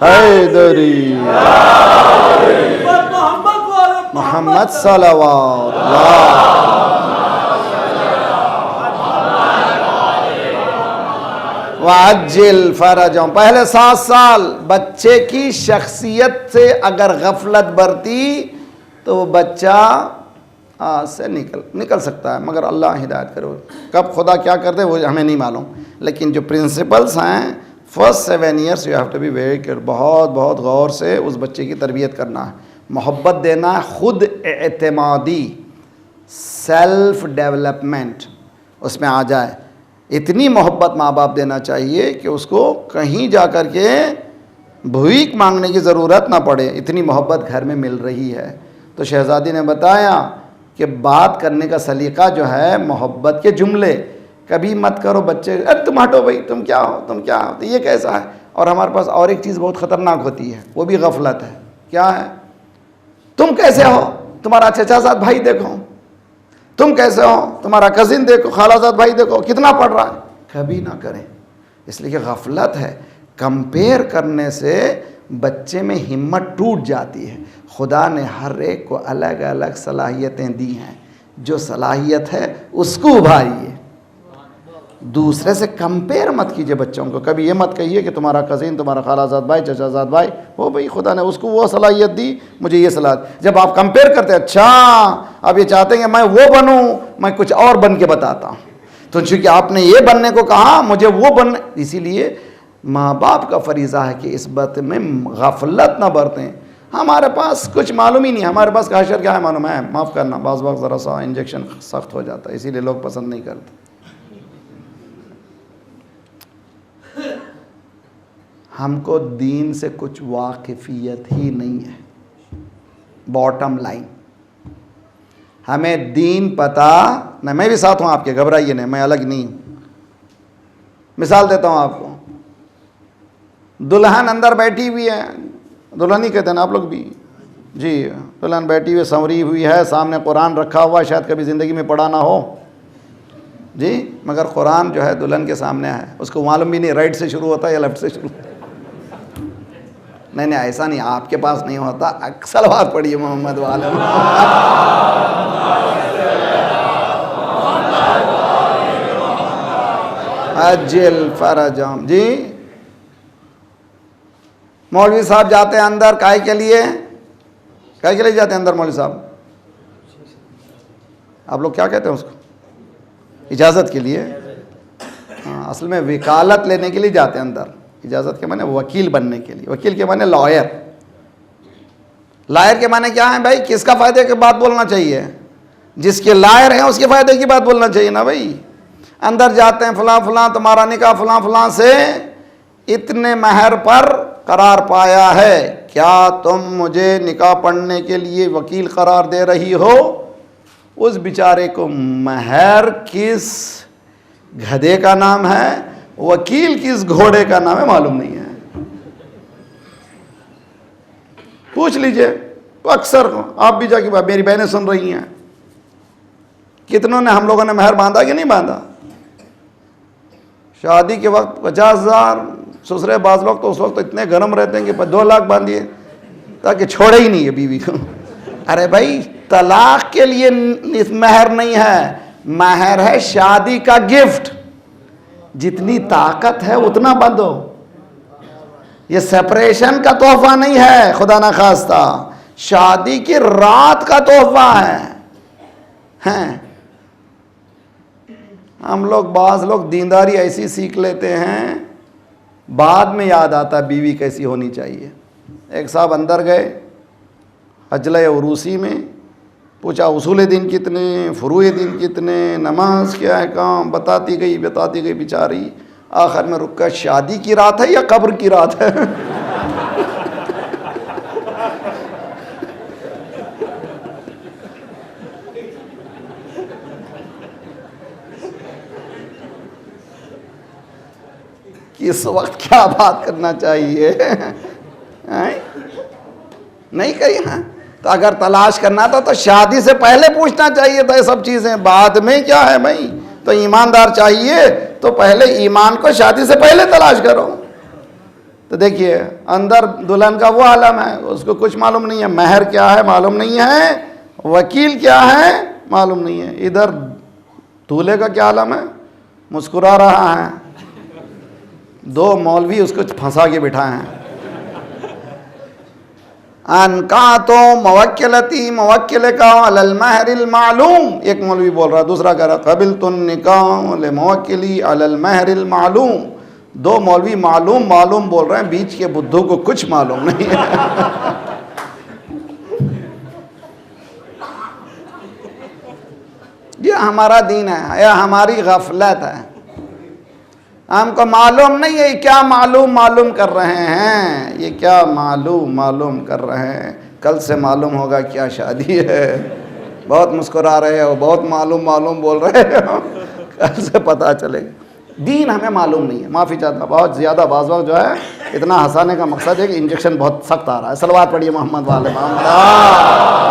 حیدری محمد صلوات اللہ. وعجل فرجهم. پہلے 7 سال بچے کی شخصیت سے اگر غفلت برتی تو وہ بچہ سے نکل سکتا ہے, مگر اللہ ہدایت کرو. کب خدا کیا کرتے وہ ہمیں نہیں معلوم, لیکن جو پرنسپلز ہیں first 7 years you have to be very care. بہت بہت غور سے اس بچے کی تربیت کرنا ہے, محبت دینا ہے, خود اعتمادی, سیلف ڈیولپمنٹ اس میں آ جائے. اتنی محبت ماں باپ دینا چاہیے کہ اس کو کہیں جا کر کے بھیک مانگنے کی ضرورت نہ پڑے, اتنی محبت گھر میں مل رہی ہے. تو شہزادی نے بتایا کہ بات کرنے کا سلیقہ جو ہے, محبت کے جملے کبھی مت کرو. بچے ارے تم ہٹو بھائی, تم کیا ہو, تم کیا ہو, تو یہ کیسا ہے. اور ہمارے پاس اور ایک چیز بہت خطرناک ہوتی ہے, وہ بھی غفلت ہے. کیا ہے؟ تم کیسے ہو, تمہارا چچا زاد بھائی دیکھو, تم کیسے ہو, تمہارا کزن دیکھو, خالہ زاد بھائی دیکھو کتنا پڑھ رہا ہے. کبھی نہ کریں, اس لیے کہ غفلت ہے. کمپیئر کرنے سے بچے میں ہمت ٹوٹ جاتی ہے. خدا نے ہر ایک کو الگ الگ صلاحیتیں دی ہیں, جو صلاحیت ہے اس کو ابھاریے. دوسرے سے کمپیئر مت کیجئے بچوں کو. کبھی یہ مت کہیے کہ تمہارا کزن, تمہارا خالہ زاد بھائی, چچا زاد بھائی, وہ بھائی خدا نے اس کو وہ صلاحیت دی, مجھے یہ صلاحیت. جب آپ کمپیئر کرتے ہیں, اچھا آپ یہ چاہتے ہیں کہ میں وہ بنوں, میں کچھ اور بن کے بتاتا ہوں. تو چونکہ آپ نے یہ بننے کو کہا, مجھے وہ بننے. اسی لیے ماں باپ کا فریضہ ہے کہ اس بات میں غفلت نہ برتیں. ہمارے پاس کچھ معلوم ہی نہیں, ہمارے پاس کاشر کیا ہے معلوم ہے, معاف کرنا بعض وقت ذرا سا انجیکشن سخت ہو جاتا ہے, اسی لیے لوگ پسند نہیں کرتے. ہم کو دین سے کچھ واقفیت ہی نہیں ہے. باٹم لائن, ہمیں دین پتہ نہ. میں بھی ساتھ ہوں آپ کے, گھبرائیے نہیں, میں الگ نہیں ہوں. مثال دیتا ہوں آپ کو. دلہن اندر بیٹھی ہوئی ہے, دلہن ہی کہتے ہیں نا آپ لوگ بھی, جی دلہن بیٹھی ہوئی سنوری ہوئی ہے، سامنے قرآن رکھا ہوا، شاید کبھی زندگی میں پڑھا نہ ہو جی، مگر قرآن جو ہے دلہن کے سامنے ہے، اس کو معلوم بھی نہیں رائٹ سے شروع ہوتا ہے یا لیفٹ سے شروع ہوتا ہے۔ نہیں ایسا نہیں، آپ کے پاس نہیں ہوتا، صلوات پڑھیے محمد والے عجل فرجہم۔ جی مولوی صاحب جاتے ہیں اندر کائے کے لیے جاتے ہیں اندر مولوی صاحب؟ آپ لوگ کیا کہتے ہیں اس کو؟ اجازت کے لیے؟ اصل میں وکالت لینے کے لیے جاتے ہیں اندر، اجازت کے معنی وکیل بننے کے لیے، وکیل کے معنی لائر۔ لائر کے معنی کیا ہے بھائی؟ کس کا فائدے کی بات بولنا چاہیے؟ جس کے لائر ہیں اس کے فائدے کی بات بولنا چاہیے نا بھائی۔ اندر جاتے ہیں، فلاں فلاں تمہارا نکاح فلاں فلاں سے اتنے مہر پر قرار پایا ہے، کیا تم مجھے نکاح پڑھنے کے لیے وکیل قرار دے رہی ہو؟ اس بیچارے کو مہر کس گدھے کا نام ہے، وکیل کس گھوڑے کا نام ہے معلوم نہیں ہے۔ پوچھ لیجئے، اکثر آپ بھی جا کے میری بہنیں سن رہی ہیں، کتنوں نے ہم لوگوں نے مہر باندھا کہ نہیں باندھا؟ شادی کے وقت 50,000، سسرے بعض لوگ تو اس وقت اتنے گرم رہتے ہیں کہ 2 لاکھ باندھیے تاکہ چھوڑے ہی نہیں ہے بیوی کو۔ ارے بھائی طلاق کے لیے مہر نہیں ہے، مہر ہے شادی کا گفٹ، جتنی طاقت ہے اتنا باندھو۔ یہ سیپریشن کا تحفہ نہیں ہے، خدا نہ خواستہ شادی کی رات کا تحفہ ہے۔ ہم لوگ بعض لوگ دینداری ایسی سیکھ لیتے ہیں، بعد میں یاد آتا بیوی کیسی ہونی چاہیے۔ ایک صاحب اندر گئے اجلہ عروسی میں، پوچھا اصول دین کتنے، فروع دین کتنے، نماز کیا ہے کام، بتاتی گئی بیچاری، آخر میں رک کر شادی کی رات ہے یا قبر کی رات ہے؟ اس وقت کیا بات کرنا چاہیے؟ نہیں کہی ہاں، تو اگر تلاش کرنا تھا تو شادی سے پہلے پوچھنا چاہیے تھا یہ سب چیزیں، بعد میں کیا ہے بھائی؟ تو ایماندار چاہیے تو پہلے ایمان کو شادی سے پہلے تلاش کرو۔ تو دیکھیے اندر دلہن کا وہ عالم ہے، اس کو کچھ معلوم نہیں ہے، مہر کیا ہے معلوم نہیں ہے، وکیل کیا ہے معلوم نہیں ہے۔ ادھر دولہے کا کیا عالم ہے، مسکرا رہا ہے، 2 مولوی اس کو پھنسا کے بٹھائے ہیں۔ انکاتو موکلتی، موکل کا علی المہر المعلوم، ایک مولوی بول رہا، دوسرا کہہ رہا قبلت النکاح لموکلی علی المہر المعلوم۔ 2 مولوی معلوم بول رہے ہیں، بیچ کے بدھو کو کچھ معلوم نہیں ہے۔ یہ ہمارا دین ہے، یہ ہماری غفلت ہے، ہم کو معلوم نہیں ہے کیا معلوم کر رہے ہیں، یہ کیا معلوم کر رہے ہیں، کل سے معلوم ہوگا کیا شادی ہے۔ بہت مسکرا رہے ہو، بہت معلوم بول رہے ہو، کل سے پتہ چلے گا۔ دین ہمیں معلوم نہیں ہے، معافی چاہتا بہت زیادہ، بعض وقت جو ہے اتنا ہنسانے کا مقصد ہے کہ انجیکشن بہت سخت آ رہا ہے۔ صلوات پڑھیے محمد والے محمد۔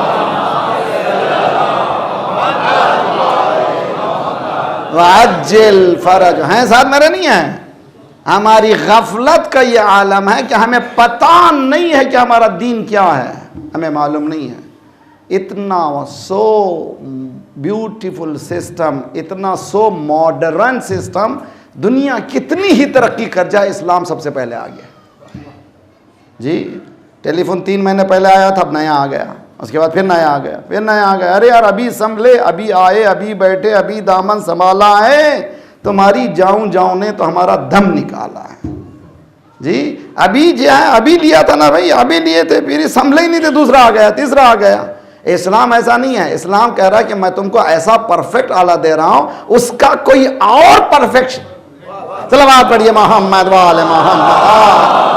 وعجل فرج ہیں ساتھ میرے نہیں ہیں۔ ہماری غفلت کا یہ عالم ہے کہ ہمیں پتہ نہیں ہے کہ ہمارا دین کیا ہے، ہمیں معلوم نہیں ہے۔ اتنا سو بیوٹیفل سسٹم، اتنا سو ماڈرن سسٹم، دنیا کتنی ہی ترقی کر جائے اسلام سب سے پہلے آ گیا۔ جی ٹیلی فون 3 مہینے پہلے آیا تھا، اب نیا آ گیا، اس کے بعد پھر نیا آ گیا، ارے یار ابھی سنبھلے، ابھی آئے، ابھی بیٹھے، ابھی دامن سنبھالا ہے، تمہاری جاؤں نے تو ہمارا دم نکالا ہے۔ جی ابھی جو ہے ابھی لیا تھا نا بھائی، ابھی لیے تھے، پھر سنبھلے ہی نہیں تھے، دوسرا آ گیا، تیسرا آ گیا۔ اسلام ایسا نہیں ہے، اسلام کہہ رہا ہے کہ میں تم کو ایسا پرفیکٹ آلہ دے رہا ہوں، اس کا کوئی اور پرفیکشن۔ صلوات پڑھیے محمد والے محمد۔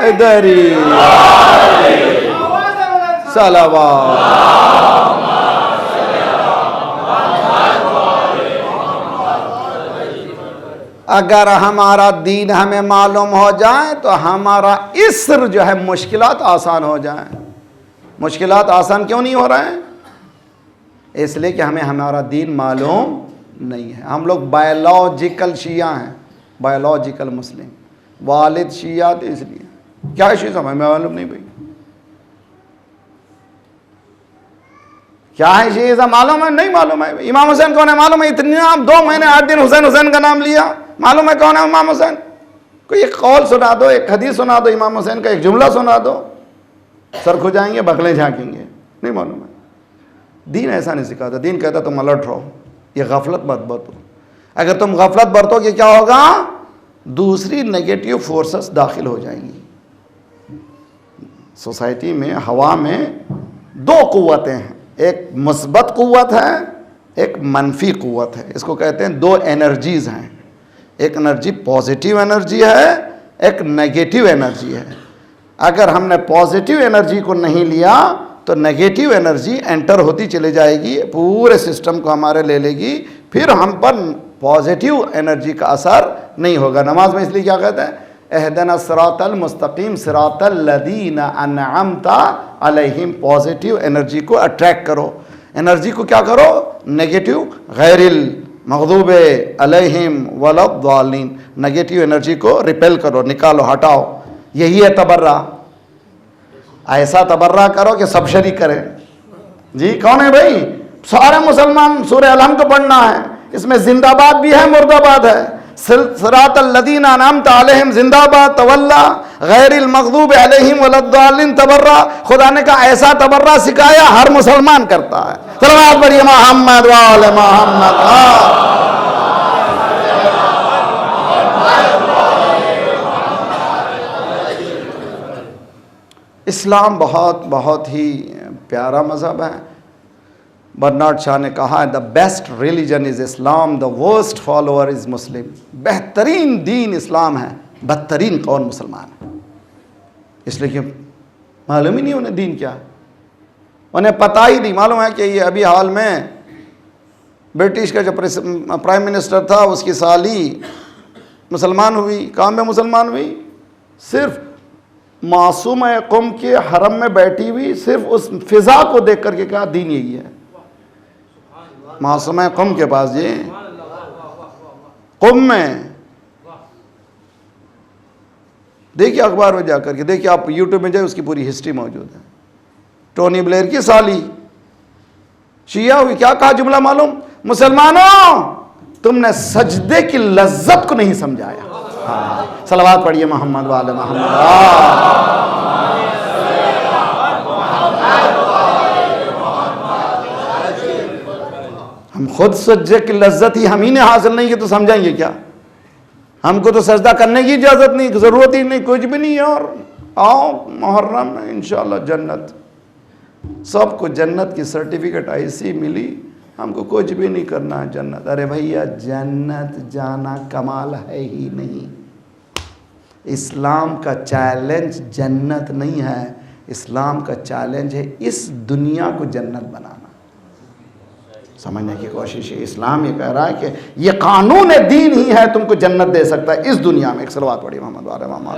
ادھری صلوات۔ اگر ہمارا دین ہمیں معلوم ہو جائے تو ہمارا اسر جو ہے مشکلات آسان ہو جائیں. مشکلات آسان کیوں نہیں ہو رہے ہیں؟ اس لیے کہ ہمیں ہمارا دین معلوم نہیں ہے. ہم لوگ بایولوجیکل شیعہ ہیں, بایولوجیکل مسلم. والد شیعہ تھے, اس لیے کیا شیعہ ہمیں معلوم نہیں. بھائی کیا ہے شیعہ معلوم ہے؟ نہیں معلوم ہے. امام حسین کون ہے معلوم ہے؟ اتنا 2 مہینے 8 دن حسین حسین کا نام لیا, معلوم ہے کون ہے امام حسین؟ کوئی ایک قول سنا دو, ایک حدیث سنا دو امام حسین کا, ایک جملہ سنا دو, سر کھجائیں گے, بغلیں جھانکیں گے. نہیں معلوم ہے. دین ایسا نہیں سکھاتا. دین کہتا تم الرٹ رہو, یہ غفلت مت برتو. اگر تم غفلت برتو کہ کیا ہوگا؟ دوسری نیگیٹو فورسز داخل ہو جائیں گی. سوسائٹی میں, ہوا میں 2 قوتیں ہیں, ایک مثبت قوت ہے, ایک منفی قوت ہے. اس کو کہتے ہیں 2 انرجیز ہیں. ایک انرجی پازیٹیو انرجی ہے, ایک نیگیٹو انرجی ہے. اگر ہم نے پازیٹیو انرجی کو نہیں لیا تو نیگیٹو انرجی انٹر ہوتی چلے جائے گی, پورے سسٹم کو ہمارے لے لے گی, پھر ہم پر پازیٹیو انرجی کا اثر نہیں ہوگا. نماز میں اس لیے کیا کہتے ہیں؟ اہدنا الصراط المستقیم صراط الذین انعمت علیہم. پازیٹیو انرجی کو اٹریکٹ کرو. انرجی کو کیا کرو؟ نیگیٹو, غیر المغضوب علیہم ولا الضالین. نیگیٹو انرجی کو ریپیل کرو, نکالو, ہٹاؤ. یہی ہے تبرہ. ایسا تبرہ کرو کہ سب شریک کریں. جی کون ہے بھائی؟ سارے مسلمان سورہ الحمد کو پڑھنا ہے. اس میں زندہ باد بھی ہے, مردہ باد ہے. صراط الذین انعمت علیہم زندہ باد, تولا, غیر المغضوب علیہم ولا الضالین تبرہ. خدا نے کہا ایسا تبرہ سکھایا, ہر مسلمان کرتا ہے. صلوات پڑھیے محمد وآل محمد. اسلام بہت ہی پیارا مذہب ہے. برنارڈ شاہ نے کہا ہے, the best religion is Islam, the worst follower is Muslim. بہترین دین اسلام ہے, بدترین قوم مسلمان ہے. اس لیے کہ معلوم ہی نہیں انہیں دین کیا ہے, انہیں پتہ ہی نہیں. معلوم ہے کہ یہ ابھی حال میں برٹش کا جو پرائم منسٹر تھا, اس کی سالی مسلمان ہوئی. کام میں مسلمان ہوئی, صرف معصومہ قم کے حرم میں بیٹھی ہوئی, صرف اس فضا کو دیکھ کر کے کہا دین یہی ہے. معصومہ قم کے پاس, جی قم میں دیکھیے, اخبار میں جا کر کے دیکھیے, آپ یوٹیوب میں جائے, اس کی پوری ہسٹری موجود ہے. ٹونی بلیئر کی سالی شیعہ ہوئی, کیا کہا جملہ معلوم؟ مسلمانوں تم نے سجدے کی لذت کو نہیں سمجھایا. صلوات پڑھیے محمد وآل محمد. ہم خود سجدے کی لذت ہی ہم ہی نے حاصل نہیں کی تو سمجھائیں گے کیا؟ ہم کو تو سجدہ کرنے کی اجازت نہیں, ضرورت ہی نہیں, کچھ بھی نہیں. اور آؤ محرم میں انشاءاللہ جنت, سب کو جنت کی سرٹیفکیٹ ایسی ملی, ہم کو کچھ بھی نہیں کرنا ہے جنت. ارے بھیا جنت جانا کمال ہے ہی نہیں. اسلام کا چیلنج جنت نہیں ہے, اسلام کا چیلنج ہے اس دنیا کو جنت بنانا. سمجھنے کی کوشش ہے. اسلام یہ کہہ رہا ہے کہ یہ قانون دین ہی ہے تم کو جنت دے سکتا ہے اس دنیا میں. ایک صلوات پڑھی محمد وآل محمد.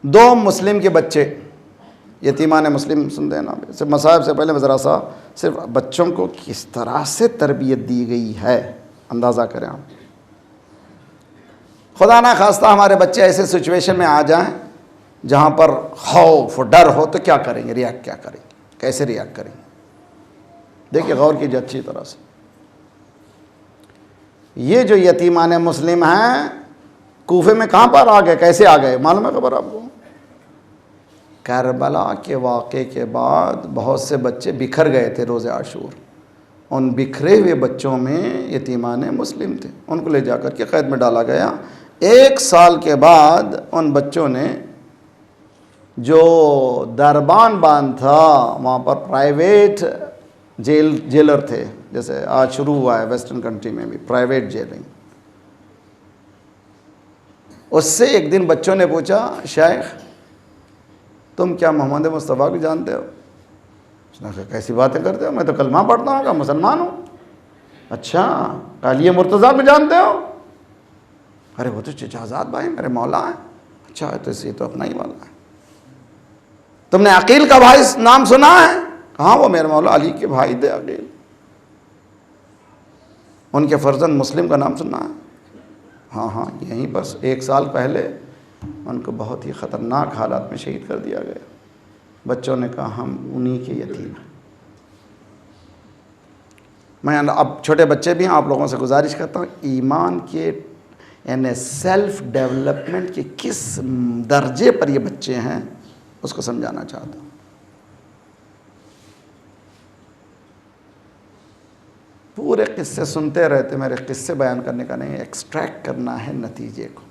دو مسلم کے بچے, یتیمان مسلم, سنتے ہیں نا, صرف مصائب سے پہلے ذرا سا صرف بچوں کو کس طرح سے تربیت دی گئی ہے اندازہ کریں آپ. خدا نہ خواستہ ہمارے بچے ایسے سچویشن میں آ جائیں جہاں پر خوف ڈر ہو تو کیا کریں گے, ریاکٹ کیا کریں گے, کیسے ریاکٹ کریں گے؟ دیکھیے غور کیجیے اچھی طرح سے. یہ جو یتیمان مسلم ہیں کوفے میں کہاں پر آ گئے, کیسے آ گئے معلوم ہے خبر آپ کو؟ کربلا کے واقعے کے بعد بہت سے بچے بکھر گئے تھے روز عاشور. ان بکھرے ہوئے بچوں میں یتیمان مسلم تھے, ان کو لے جا کر کے قید میں ڈالا گیا. 1 سال کے بعد ان بچوں نے جو دربان باندھ تھا وہاں پر پرائیویٹ جیلر تھے, جیسے آج شروع ہوا ہے ویسٹرن کنٹری میں بھی پرائیویٹ جیلنگ. اس سے ایک دن بچوں نے پوچھا, شیخ تم کیا محمد مصطفیٰ کو جانتے ہو؟ اس نے کہا کیسی باتیں کرتے ہو، میں تو کلمہ پڑھتا ہوں، کہا مسلمان ہوں۔ اچھا، علی مرتضیٰ کو جانتے ہو؟ ارے وہ تو چچا زاد بھائی میرے مولا ہیں۔ اچھا تو یہ تو اپنا ہی مولا ہے۔ تم نے عقیل کا بھائی نام سنا ہے؟ کہاں، وہ میرے مولا علی کے بھائی تھے عقیل۔ ان کے فرزند مسلم کا نام سنا ہے؟ ہاں ہاں، یہیں بس 1 سال پہلے ان کو بہت ہی خطرناک حالات میں شہید کر دیا گیا۔ بچوں نے کہا ہم انہی کے یتیم ہیں۔ میں اب چھوٹے بچے بھی ہیں، آپ لوگوں سے گزارش کرتا ہوں ایمان کے یعنی سیلف ڈیولپمنٹ کے کس درجے پر یہ بچے ہیں اس کو سمجھانا چاہتا ہوں۔ پورے قصے سنتے رہتے، میرے قصے بیان کرنے کا نہیں، ایکسٹریکٹ کرنا ہے نتیجے کو۔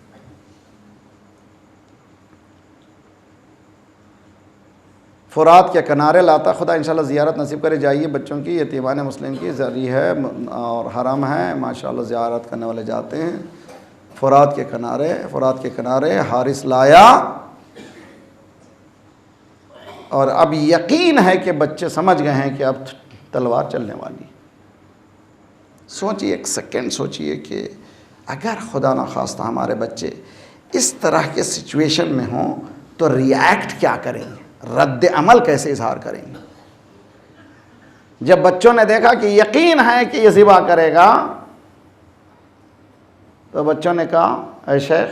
فرات کے کنارے لاتا، خدا انشاءاللہ زیارت نصیب کرے، جائیے بچوں کی، یتیمان مسلم کی ذریعہ ہے اور حرم ہے، ماشاءاللہ زیارت کرنے والے جاتے ہیں۔ فرات کے کنارے حارث لایا، اور اب یقین ہے کہ بچے سمجھ گئے ہیں کہ اب تلوار چلنے والی۔ سوچئے، 1 سیکنڈ سوچئے کہ اگر خدا نخواستہ ہمارے بچے اس طرح کے سچویشن میں ہوں تو ریاکٹ کیا کریں گے، رد عمل کیسے اظہار کریں گے؟ جب بچوں نے دیکھا کہ یقین ہے کہ یہ ذبح کرے گا تو بچوں نے کہا اے شیخ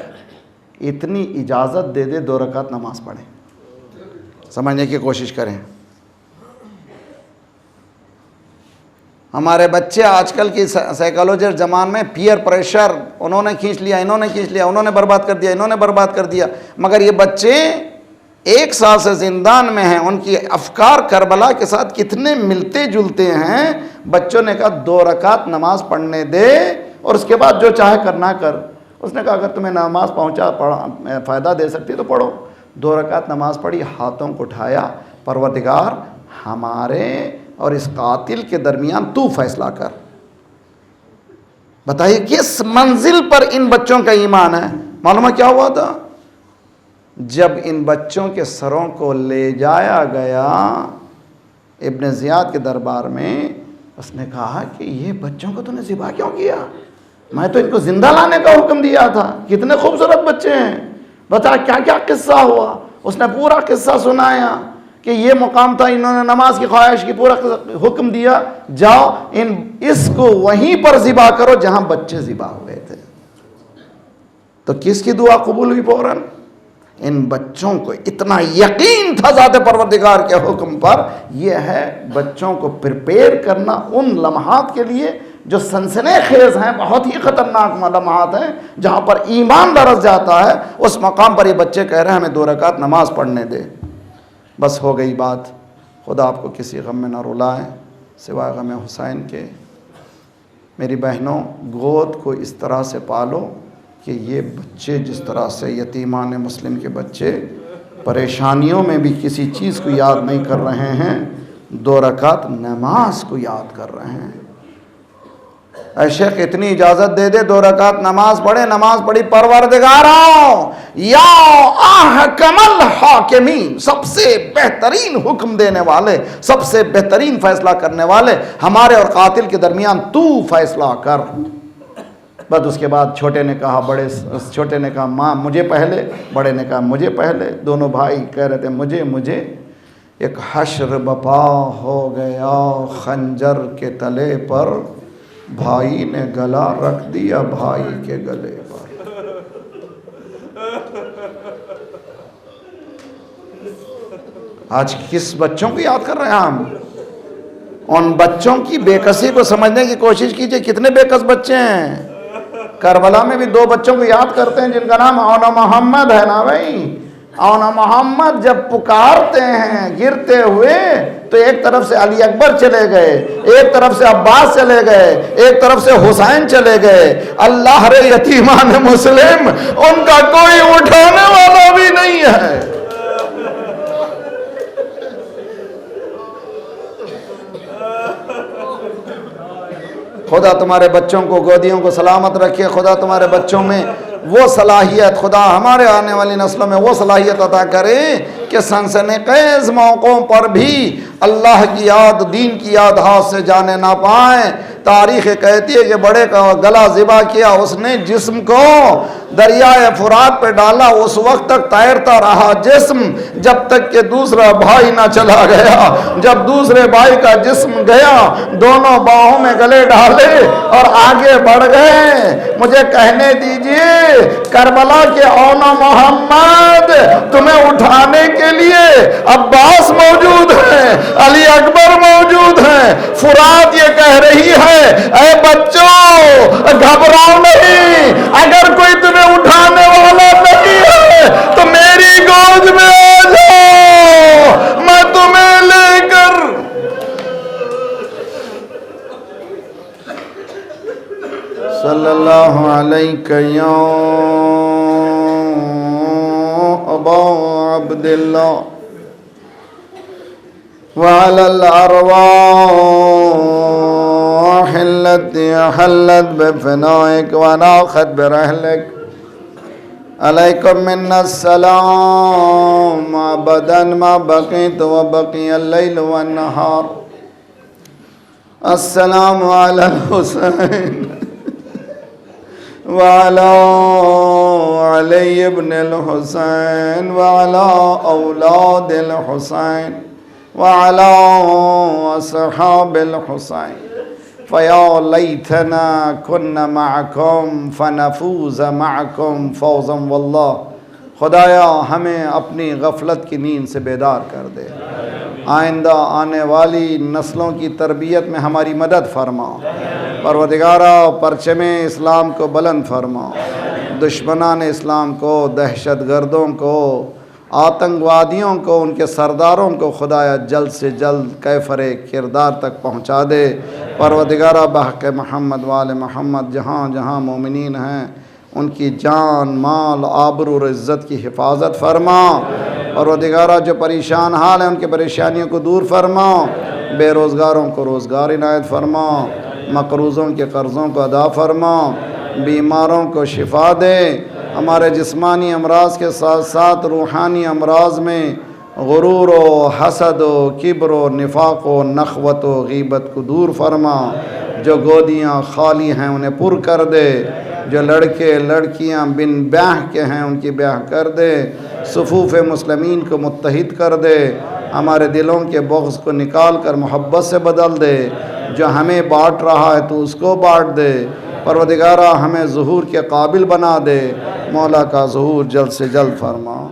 اتنی اجازت دے دے 2 رکعت نماز پڑھیں۔ سمجھنے کی کوشش کریں۔ ہمارے بچے آج کل کی سائیکالوجی زمان میں پیئر پریشر، انہوں نے کھینچ لیا، انہوں نے کھینچ لیا، انہوں نے برباد کر دیا، انہوں نے برباد کر دیا، مگر یہ بچے 1 سال سے زندان میں ہیں، ان کی افکار کربلا کے ساتھ کتنے ملتے جلتے ہیں۔ بچوں نے کہا 2 رکعت نماز پڑھنے دے اور اس کے بعد جو چاہے کرنا کر۔ اس نے کہا اگر تمہیں نماز فائدہ دے سکتی تو پڑھو۔ 2 رکعت نماز پڑھی، ہاتھوں کو اٹھایا، پروردگار ہمارے اور اس قاتل کے درمیان تو فیصلہ کر۔ بتائیے کس منزل پر ان بچوں کا ایمان ہے؟ معلوم ہے کیا ہوا تھا؟ جب ان بچوں کے سروں کو لے جایا گیا ابن زیاد کے دربار میں، اس نے کہا کہ یہ بچوں کو تو نے ذبح کیوں کیا؟ میں تو ان کو زندہ لانے کا حکم دیا تھا، کتنے خوبصورت بچے ہیں، بتا کیا کیا قصہ ہوا۔ اس نے پورا قصہ سنایا کہ یہ مقام تھا، انہوں نے نماز کی خواہش کی، پورا حکم دیا جاؤ اس کو وہیں پر ذبح کرو جہاں بچے ذبح ہوئے تھے۔ تو کس کی دعا قبول ہوئی فوراً؟ ان بچوں کو اتنا یقین تھا ذات پروردگار کے حکم پر۔ یہ ہے بچوں کو پریپیئر کرنا ان لمحات کے لیے جو سنسنی خیز ہیں، بہت ہی خطرناک لمحات ہیں، جہاں پر ایمان لرز جاتا ہے۔ اس مقام پر یہ بچے کہہ رہے ہیں ہمیں 2 رکعت نماز پڑھنے دے۔ بس ہو گئی بات۔ خدا آپ کو کسی غم میں نہ رلائے سوائے غم حسین کے۔ میری بہنوں، گود کو اس طرح سے پالو کہ یہ بچے جس طرح سے یتیمان مسلم کے بچے پریشانیوں میں بھی کسی چیز کو یاد نہیں کر رہے ہیں، 2 رکعت نماز کو یاد کر رہے ہیں۔ اے شیخ اتنی اجازت دے دے 2 رکعت نماز پڑھے۔ نماز پڑھی، پروردگاروں یا احکم الحاکمین، سب سے بہترین حکم دینے والے، سب سے بہترین فیصلہ کرنے والے، ہمارے اور قاتل کے درمیان تو فیصلہ کر۔ بس اس کے بعد چھوٹے نے کہا ماں مجھے پہلے، بڑے نے کہا مجھے پہلے۔ دونوں بھائی کہہ رہے تھے مجھے۔ ایک حشر بپا ہو گیا خنجر کے تلے پر، بھائی نے گلا رکھ دیا بھائی کے گلے پر۔ آج کس بچوں کو یاد کر رہے ہیں ہم؟ ان بچوں کی بے کسی کو سمجھنے کی کوشش کیجئے، کتنے بے کس بچے ہیں۔ کربلا میں بھی 2 بچوں کو یاد کرتے ہیں جن کا نام اونا محمد ہے نا بھائی۔ اونا محمد جب پکارتے ہیں گرتے ہوئے تو ایک طرف سے علی اکبر چلے گئے، ایک طرف سے عباس چلے گئے، ایک طرف سے حسین چلے گئے۔ اللہ رے یتیمان مسلم، ان کا کوئی اٹھانے والا بھی نہیں ہے۔ خدا تمہارے بچوں کو، گودیوں کو سلامت رکھے۔ خدا تمہارے بچوں میں وہ صلاحیت خدا ہمارے آنے والی نسلوں میں وہ صلاحیت عطا کرے کہ سنسنی خیز موقعوں پر بھی اللہ کی یاد، دین کی یاد ہاتھ سے جانے نہ پائیں۔ تاریخ کہتی ہے کہ بڑے کا گلا ذبح کیا، اس نے جسم کو دریائے فرات پہ ڈالا، اس وقت تک تیرتا رہا جسم جب تک کہ دوسرا بھائی نہ چلا گیا۔ جب دوسرے بھائی کا جسم گیا، دونوں باہوں میں گلے ڈالے اور آگے بڑھ گئے۔ مجھے کہنے دیجئے کربلا کے اون محمد، تمہیں اٹھانے کے لیے عباس موجود ہیں، علی اکبر موجود ہیں۔ فرات یہ کہہ رہی ہے اے بچوں گھبراؤ نہیں، اگر کوئی تمہیں اٹھانے والا نہیں ہے تو میری گود میں آ جاؤ، میں تمہیں لے کر صلی اللہ علیہ یا ابا عبداللہ وعلى الأرواح التي حلت بفنائك وناخت برحلك عليكم منا السلام أبدا ما بقيت وبقي الليل والنهار. السلام على الحسين وعلى علي بن الحسين وعلى أولاد الحسين وعلى أصحاب الحسين فيا ليتنا كنا معكم فنفوز معكم فوزا والله. خدایا ہمیں اپنی غفلت کی نیند سے بیدار کر دے، آئندہ آنے والی نسلوں کی تربیت میں ہماری مدد فرما۔ پروردگارا پرچم اسلام کو بلند فرما، دشمنان اسلام کو، دہشت گردوں کو، آتنکوادیوں کو، ان کے سرداروں کو خدایا جلد سے جلد کیفر کردار تک پہنچا دے۔ پروردگارہ بحق محمد وآل محمد جہاں جہاں مومنین ہیں ان کی جان، مال، آبرو اور عزت کی حفاظت فرما۔ پروردگارہ جو پریشان حال ہیں ان کے پریشانیوں کو دور فرما، بے روزگاروں کو روزگار عنایت فرما، مقروضوں کے قرضوں کو ادا فرما، بیماروں کو شفا دے، ہمارے جسمانی امراض کے ساتھ ساتھ روحانی امراض میں غرور و حسد و کبر و نفاق و نخوت و غیبت کو دور فرما۔ جو گودیاں خالی ہیں انہیں پر کر دے، جو لڑکے لڑکیاں بن بیاہ کے ہیں ان کی بیاہ کر دے، صفوف مسلمین کو متحد کر دے، ہمارے دلوں کے بغض کو نکال کر محبت سے بدل دے، جو ہمیں بانٹ رہا ہے تو اس کو بانٹ دے۔ پروردگارہ ہمیں ظہور کے قابل بنا دے، مولا کا ظہور جلد سے جلد فرما۔